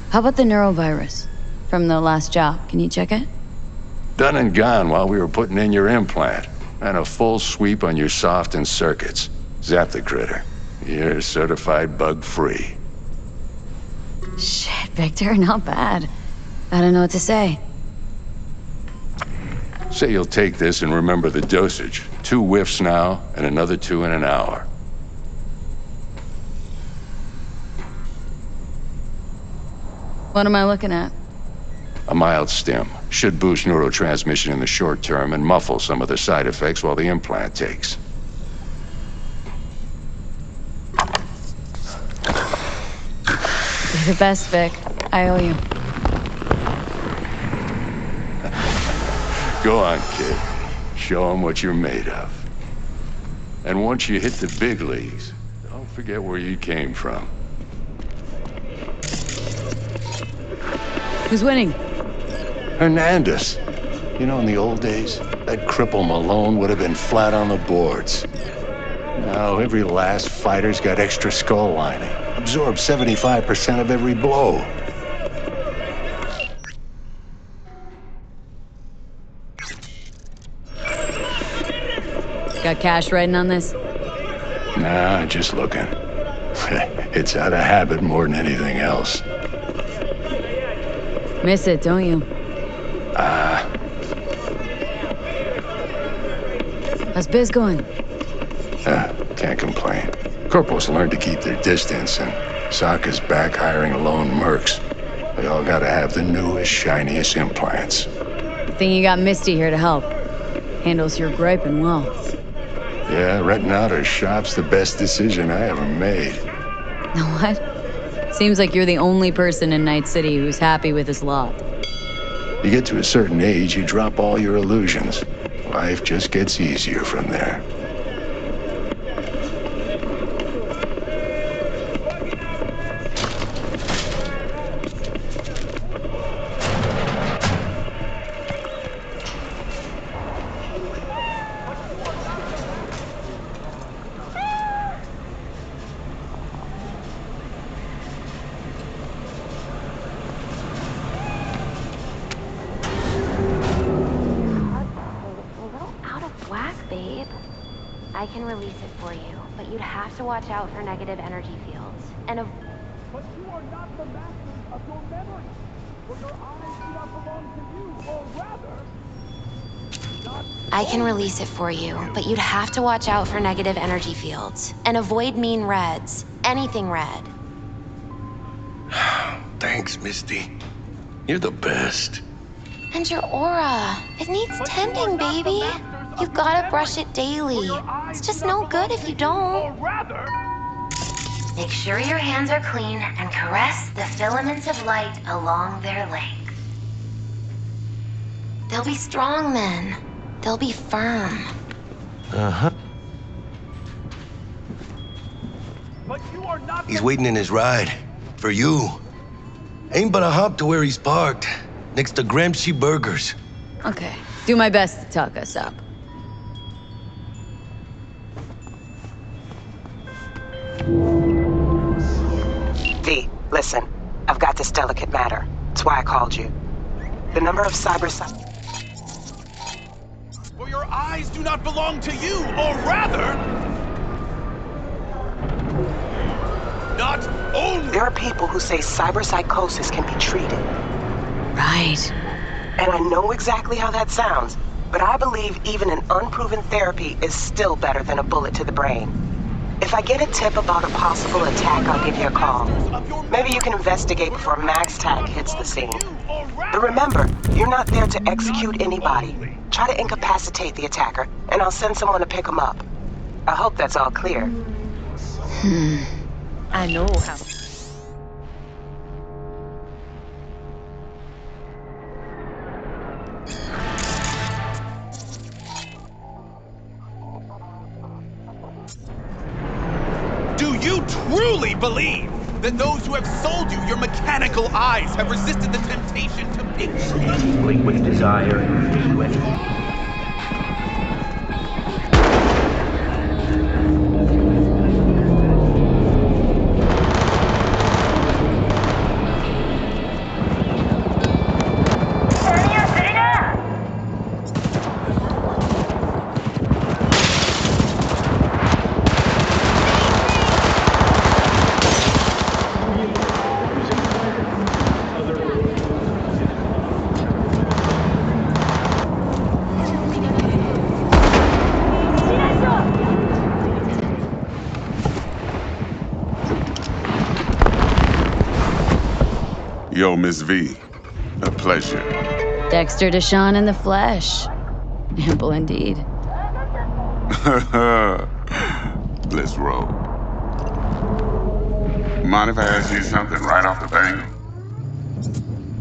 How about the neurovirus from the last job? Can you check it? Done and gone while we were putting in your implant. And a full sweep on your soft and circuits. Zap the critter. You're certified bug-free. Shit, Victor, not bad. I don't know what to say. Say you'll take this and remember the dosage. 2 whiffs now, and another 2 in an hour. What am I looking at? A mild stim. Should boost neurotransmission in the short term and muffle some of the side effects while the implant takes. You're the best, Vic. I owe you. Go on, kid. Show them what you're made of. And once you hit the big leagues, don't forget where you came from. Who's winning? Hernandez. You know, in the old days, that cripple Malone would have been flat on the boards. Now, every last fighter's got extra skull lining. Absorbs 75% of every blow. Got cash writing on this? Nah, just looking. It's out of habit more than anything else. Miss it, don't you? How's biz going? Can't complain. Corporals learned to keep their distance, and Sokka's back hiring lone mercs. They all gotta have the newest, shiniest implants. Good thing you got Misty here to help. Handles your griping well. Yeah, renting out her shop's the best decision I ever made. What? Seems like you're the only person in Night City who's happy with his lot. You get to a certain age, you drop all your illusions. Life just gets easier from there. I can release it for you, but you'd have to watch out for negative energy fields. And But you are not the masters of your memory, for your eyes do not belong to you, or rather... I can release it for you, but you'd have to watch out for negative energy fields. And avoid mean reds. Anything red. Thanks, Misty. You're the best. And your aura. It needs tending, baby. You've gotta brush it daily. It's just no good if you don't. Make sure your hands are clean and caress the filaments of light along their length. They'll be strong then. They'll be firm. Uh-huh. He's waiting in his ride. For you. Ain't but a hop to where he's parked. Next to Gramsci Burgers. Okay. Do my best to talk us up. V, listen. I've got this delicate matter. That's why I called you. The number of cyber... For your eyes do not belong to you, or rather... Not only... There are people who say cyberpsychosis can be treated. Right. And I know exactly how that sounds, but I believe even an unproven therapy is still better than a bullet to the brain. If I get a tip about a possible attack, I'll give you a call. Maybe you can investigate before Max Tack hits the scene. But remember, you're not there to execute anybody. Try to incapacitate the attacker, and I'll send someone to pick him up. I hope that's all clear. I know how... Do you truly believe that those who have sold you your mechanical eyes have resisted the temptation to pick through them? Blink with desire, sweat. Yo, Miss V. A pleasure. Dexter Deshawn in the flesh. Ample indeed. Let's roll. Mind if I ask you something right off the bank?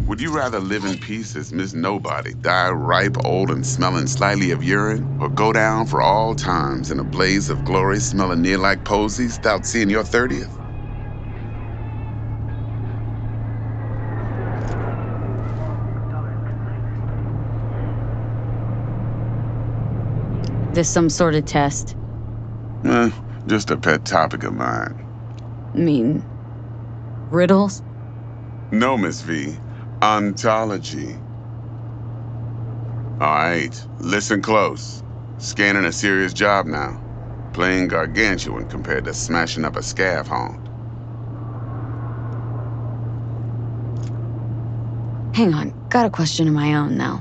Would you rather live in peace as Miss Nobody, die ripe, old, and smelling slightly of urine, or go down for all times in a blaze of glory smelling near like posies without seeing your 30th? This some sort of test? Just a pet topic of mine. Riddles? No, Miss V. Ontology. All right, listen close. Scanning a serious job now. Playing gargantuan compared to smashing up a scav haunt. Hang on, got a question of my own now.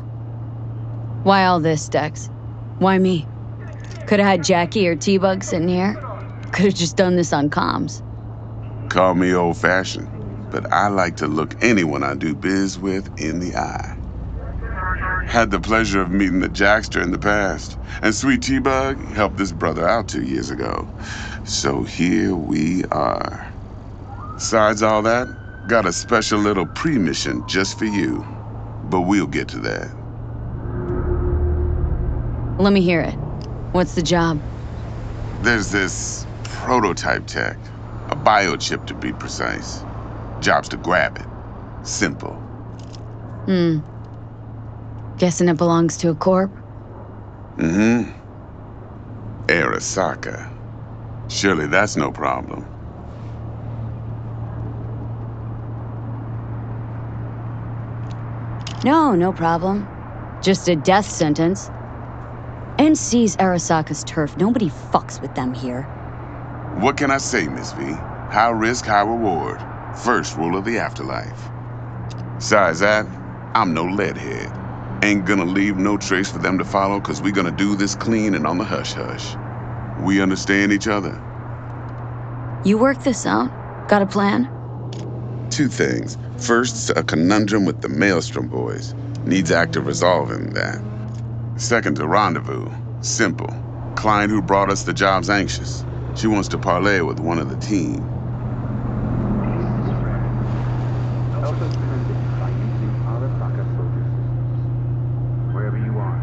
Why all this, Dex? Why me? Could've had Jackie or T-Bug sitting here. Could've just done this on comms. Call me old-fashioned, but I like to look anyone I do biz with in the eye. Had the pleasure of meeting the Jackster in the past, and sweet T-Bug helped this brother out 2 years ago. So here we are. Besides all that, got a special little pre-mission just for you, but we'll get to that. Let me hear it. What's the job? There's this prototype tech, a biochip to be precise. Job's to grab it. Simple. Guessing it belongs to a corp? Arasaka. Surely that's no problem. No problem. Just a death sentence. NC's Arasaka's turf. Nobody fucks with them here. What can I say, Miss V? High risk, high reward. First rule of the afterlife. Besides that, I'm no leadhead. Ain't gonna leave no trace for them to follow, cause we gonna do this clean and on the hush-hush. We understand each other? You work this out? Got a plan? 2 things. First, a conundrum with the Maelstrom boys. Needs active resolving that. Second, a rendezvous. Simple. Client who brought us the job's anxious. She wants to parlay with one of the team. Wherever you are,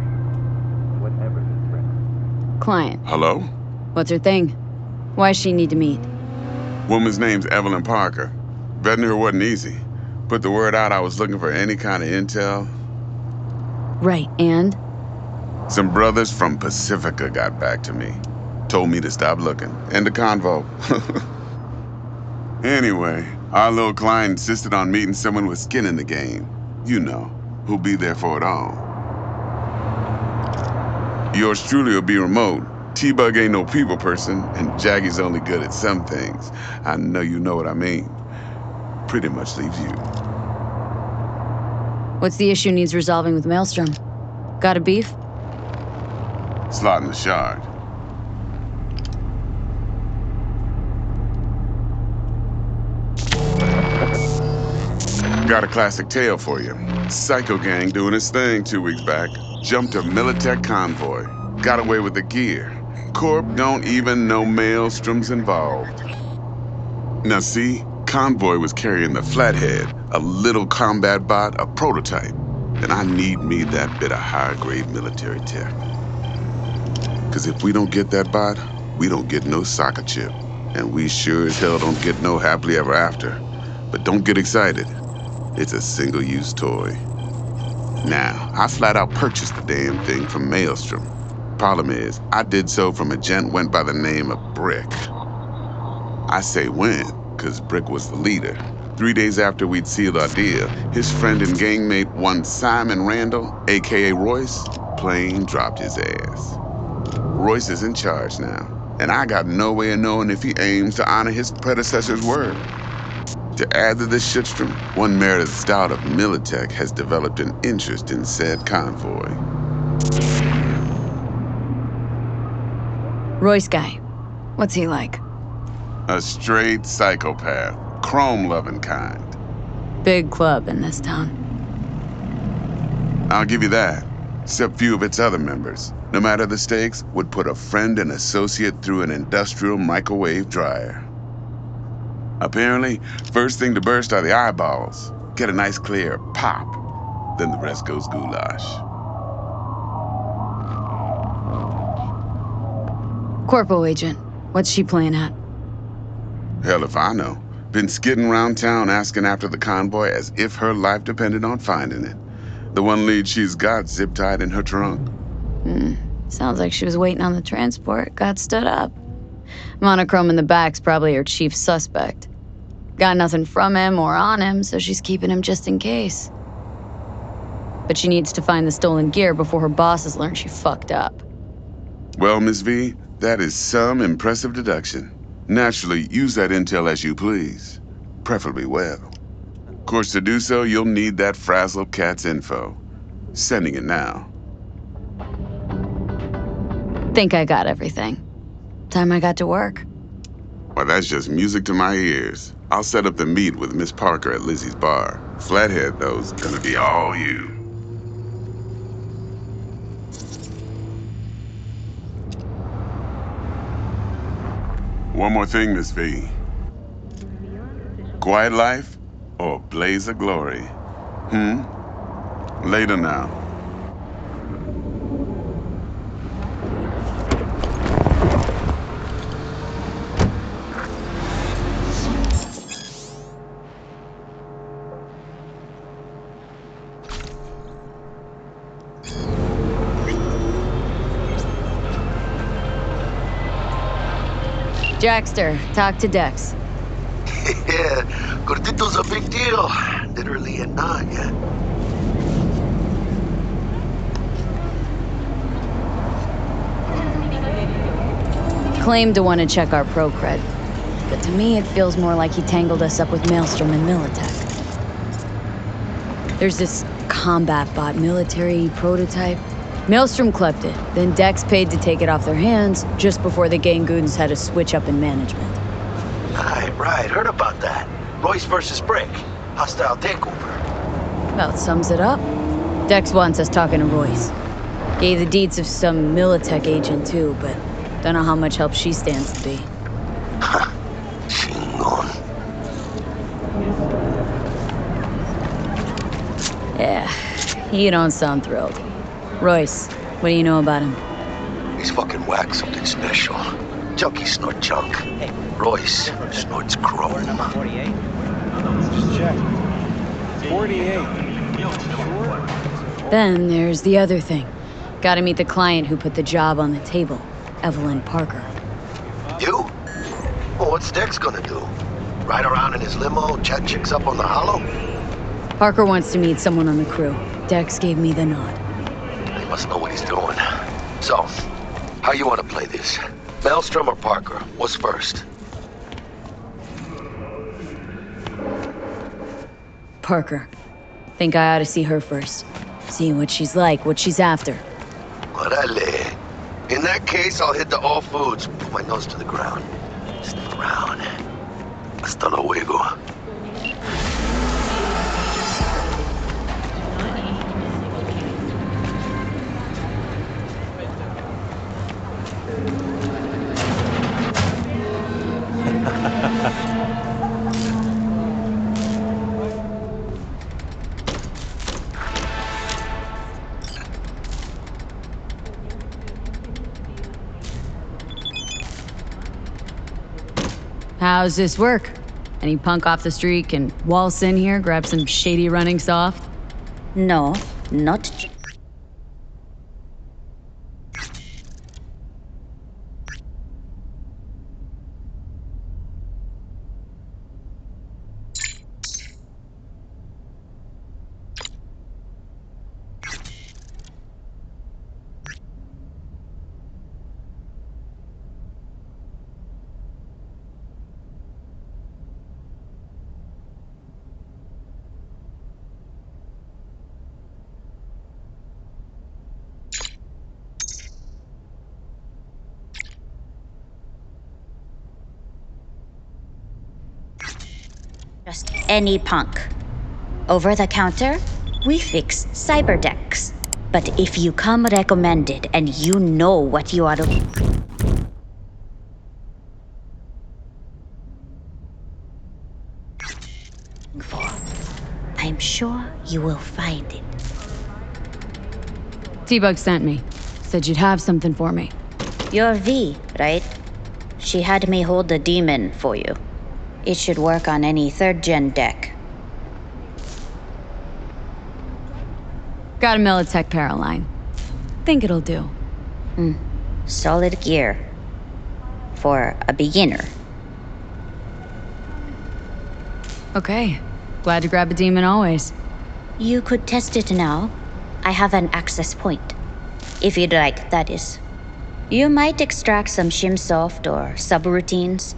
whatever the threat. Client. Hello? What's her thing? Why's she need to meet? Woman's name's Evelyn Parker. Vetting her wasn't easy. Put the word out I was looking for any kind of intel. Right, and? Some brothers from Pacifica got back to me. Told me to stop looking. End of convo. Anyway, our little client insisted on meeting someone with skin in the game. You know, who'll be there for it all. Yours truly will be remote. T-Bug ain't no people person, and Jaggy's only good at some things. I know you know what I mean. Pretty much leaves you. What's the issue needs resolving with Maelstrom? Got a beef? Slot in the shard. Got a classic tale for you. Psycho gang doing his thing 2 weeks back. Jumped a Militech convoy. Got away with the gear. Corp don't even know Maelstrom's involved. Now see, convoy was carrying the Flathead, a little combat bot, a prototype. And I need me that bit of high-grade military tech. Cause if we don't get that bot, we don't get no soccer chip. And we sure as hell don't get no happily ever after. But don't get excited. It's a single-use toy. Now, I flat out purchased the damn thing from Maelstrom. Problem is, I did so from a gent went by the name of Brick. I say when, cause Brick was the leader. 3 days after we'd sealed our deal, his friend and gangmate, one Simon Randall, aka Royce, plain dropped his ass. Royce is in charge now, and I got no way of knowing if he aims to honor his predecessor's word. To add to this shitstorm, one Meredith Stout of Militech has developed an interest in said convoy. Royce guy. What's he like? A straight psychopath, chrome-loving kind. Big club in this town. I'll give you that. Except few of its other members, no matter the stakes, would put a friend and associate through an industrial microwave dryer. Apparently, first thing to burst are the eyeballs. Get a nice clear pop. Then the rest goes goulash. Corpo agent, what's she playing at? Hell if I know. Been skidding around town asking after the convoy as if her life depended on finding it. The one lead she's got zip-tied in her trunk. Sounds like she was waiting on the transport, got stood up. Monochrome in the back's probably her chief suspect. Got nothing from him or on him, so she's keeping him just in case. But she needs to find the stolen gear before her bosses learn she fucked up. Well, Miss V, that is some impressive deduction. Naturally, use that intel as you please. Preferably well. Of course, to do so, you'll need that frazzled cat's info. Sending it now. Think I got everything. Time I got to work. Well, that's just music to my ears. I'll set up the meet with Miss Parker at Lizzie's bar. Flathead, though's gonna be all you. One more thing, Miss V. Quiet life or blaze of glory? Later now. Jackster, talk to Dex. Yeah, Gordito's a big deal. Literally and not, yeah. Claimed to want to check our pro cred, but to me it feels more like he tangled us up with Maelstrom and Militech. There's this combat bot military prototype. Maelstrom clept it, then Dex paid to take it off their hands just before the Gangoons had a switch up in management. Right, heard about that. Royce versus Brick. Hostile takeover. About sums it up. Dex wants us talking to Royce. Gave the deeds of some Militech agent too, but don't know how much help she stands to be. Chingon. Yeah, you don't sound thrilled. Royce, what do you know about him? He's fucking whack, something special. Junkies snort junk. Royce snorts chrome. 48? Just check. 48. Then there's the other thing. Gotta meet the client who put the job on the table, Evelyn Parker. You? Well, what's Dex gonna do? Ride around in his limo, chat chicks up on the hollow? Parker wants to meet someone on the crew. Dex gave me the nod. He must know what he's doing. So, how you want to play this? Maelstrom or Parker? What's first? Parker. Think I ought to see her first. See what she's like, what she's after. Orale. In that case, I'll hit the all foods, put my nose to the ground. Sniff around. Hasta luego. How's this work? Any punk off the street can waltz in here, grab some shady running soft? No, not. Just any punk. Over the counter, we fix cyber decks. But if you come recommended and you know what you are looking for, I'm sure you will find it. T-Bug sent me. Said you'd have something for me. You're V, right? She had me hold the demon for you. It should work on any 3rd-gen deck. Got a Militech Paraline. Think it'll do. Solid gear. For a beginner. Okay. Glad to grab a demon always. You could test it now. I have an access point. If you'd like, that is. You might extract some shimsoft or subroutines.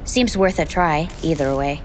Seems worth a try, either way.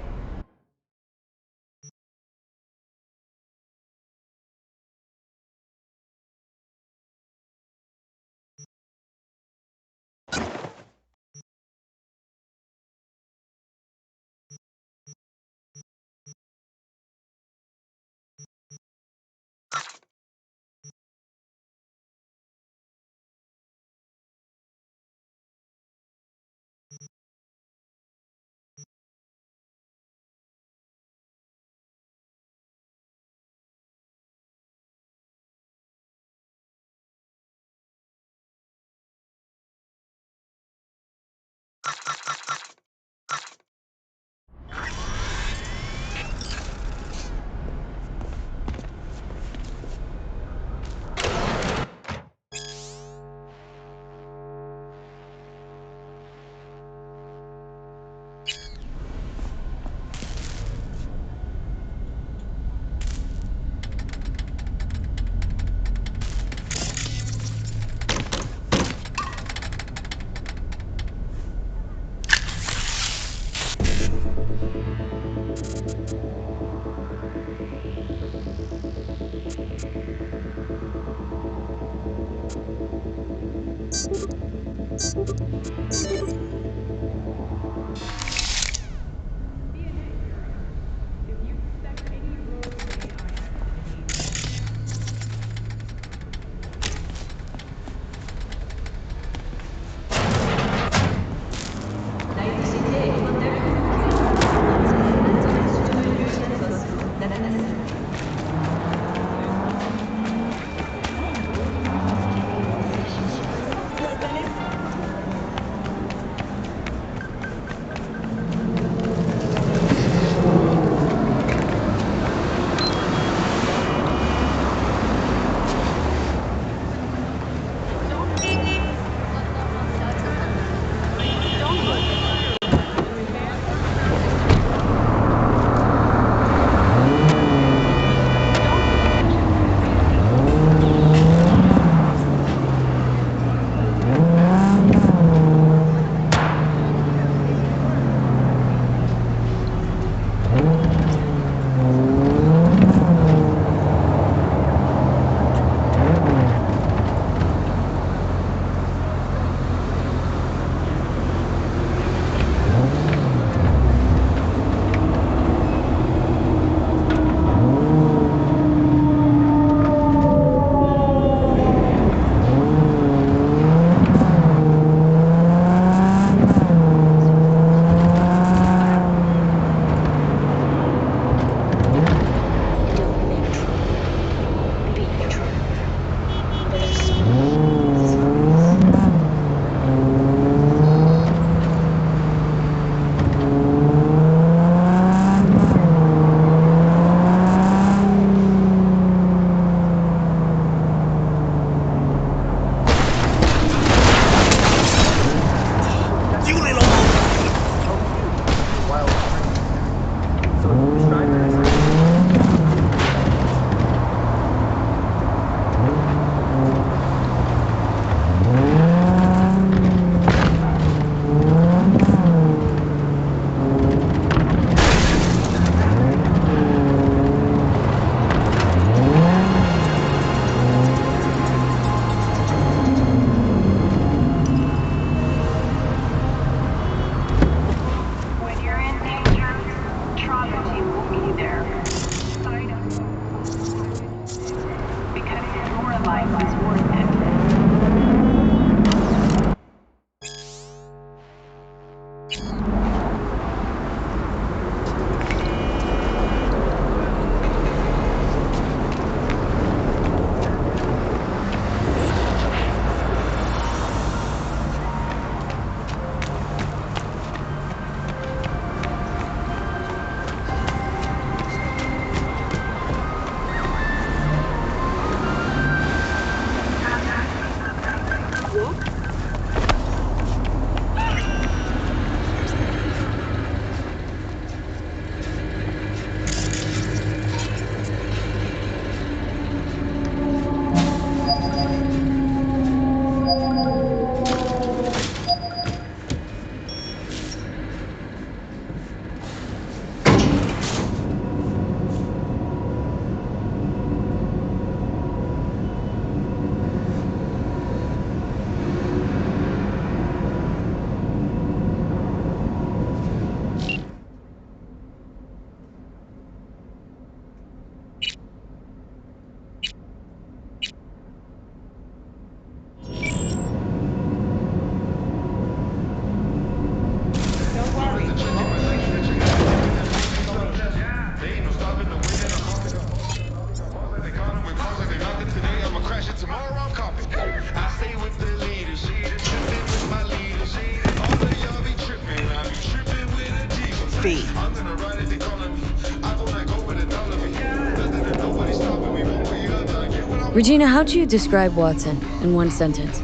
Regina, how'd you describe Watson in one sentence?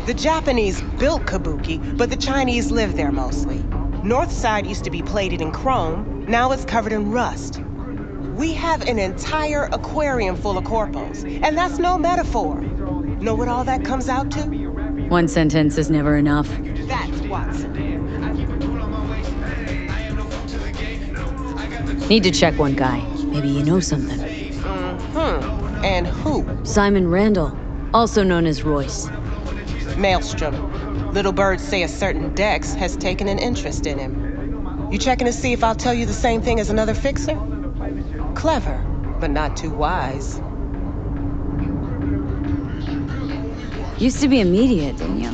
The Japanese built Kabuki, but the Chinese live there mostly. North side used to be plated in chrome, now it's covered in rust. We have an entire aquarium full of corpos, and that's no metaphor. Know what all that comes out to? One sentence is never enough. That's Watson. Need to check one guy. Maybe you know something. Mm-hmm. And who? Simon Randall, also known as Royce. Maelstrom. Little birds say a certain Dex has taken an interest in him. You checking to see if I'll tell you the same thing as another fixer? Clever, but not too wise. Used to be immediate, didn't you?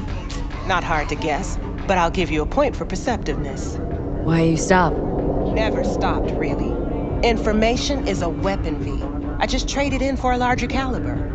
Not hard to guess, but I'll give you a point for perceptiveness. Why you stop? Never stopped, really. Information is a weapon, V. I just traded in for a larger caliber.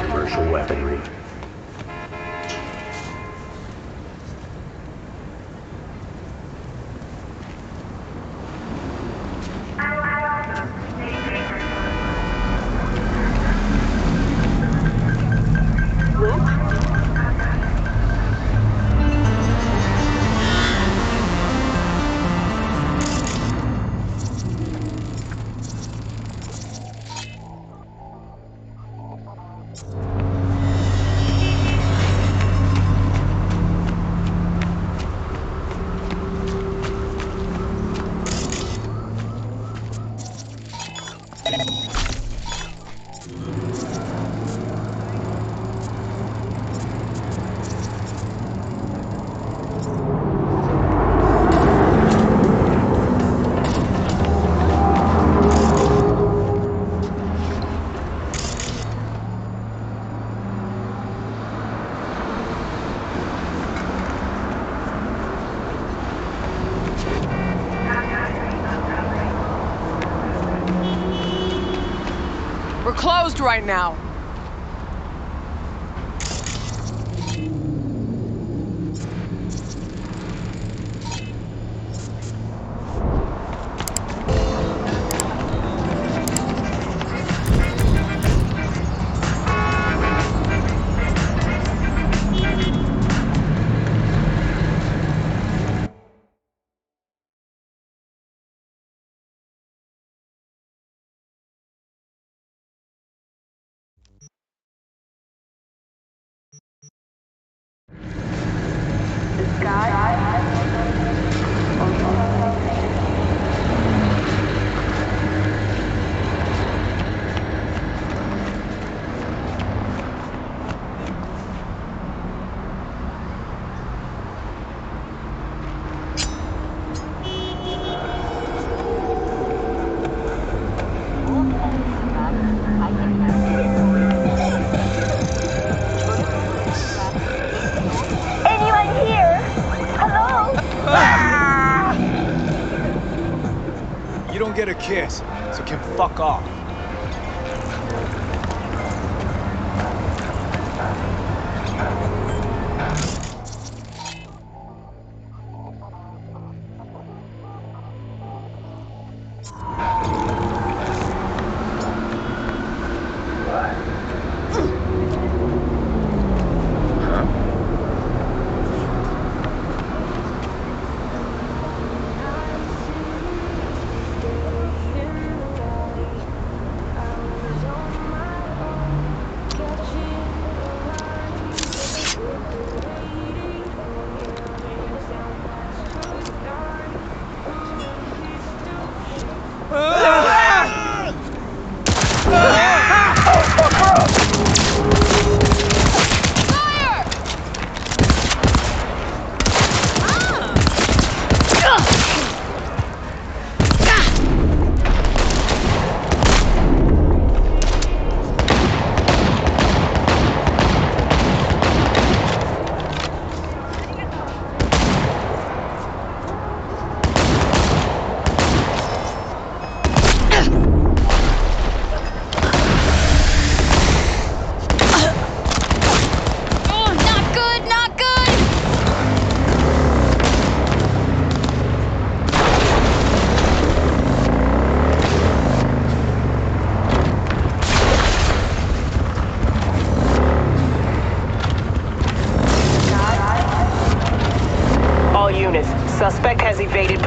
Commercial weaponry. We're closed right now. You don't get a kiss, so can fuck off.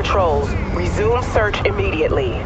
controls. Resume search immediately.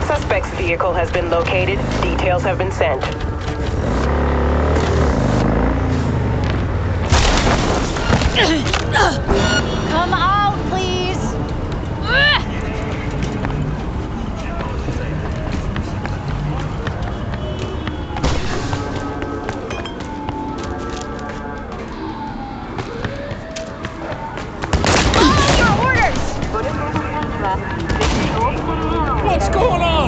Suspect's vehicle has been located. Details have been sent. Come out, please! What's going on?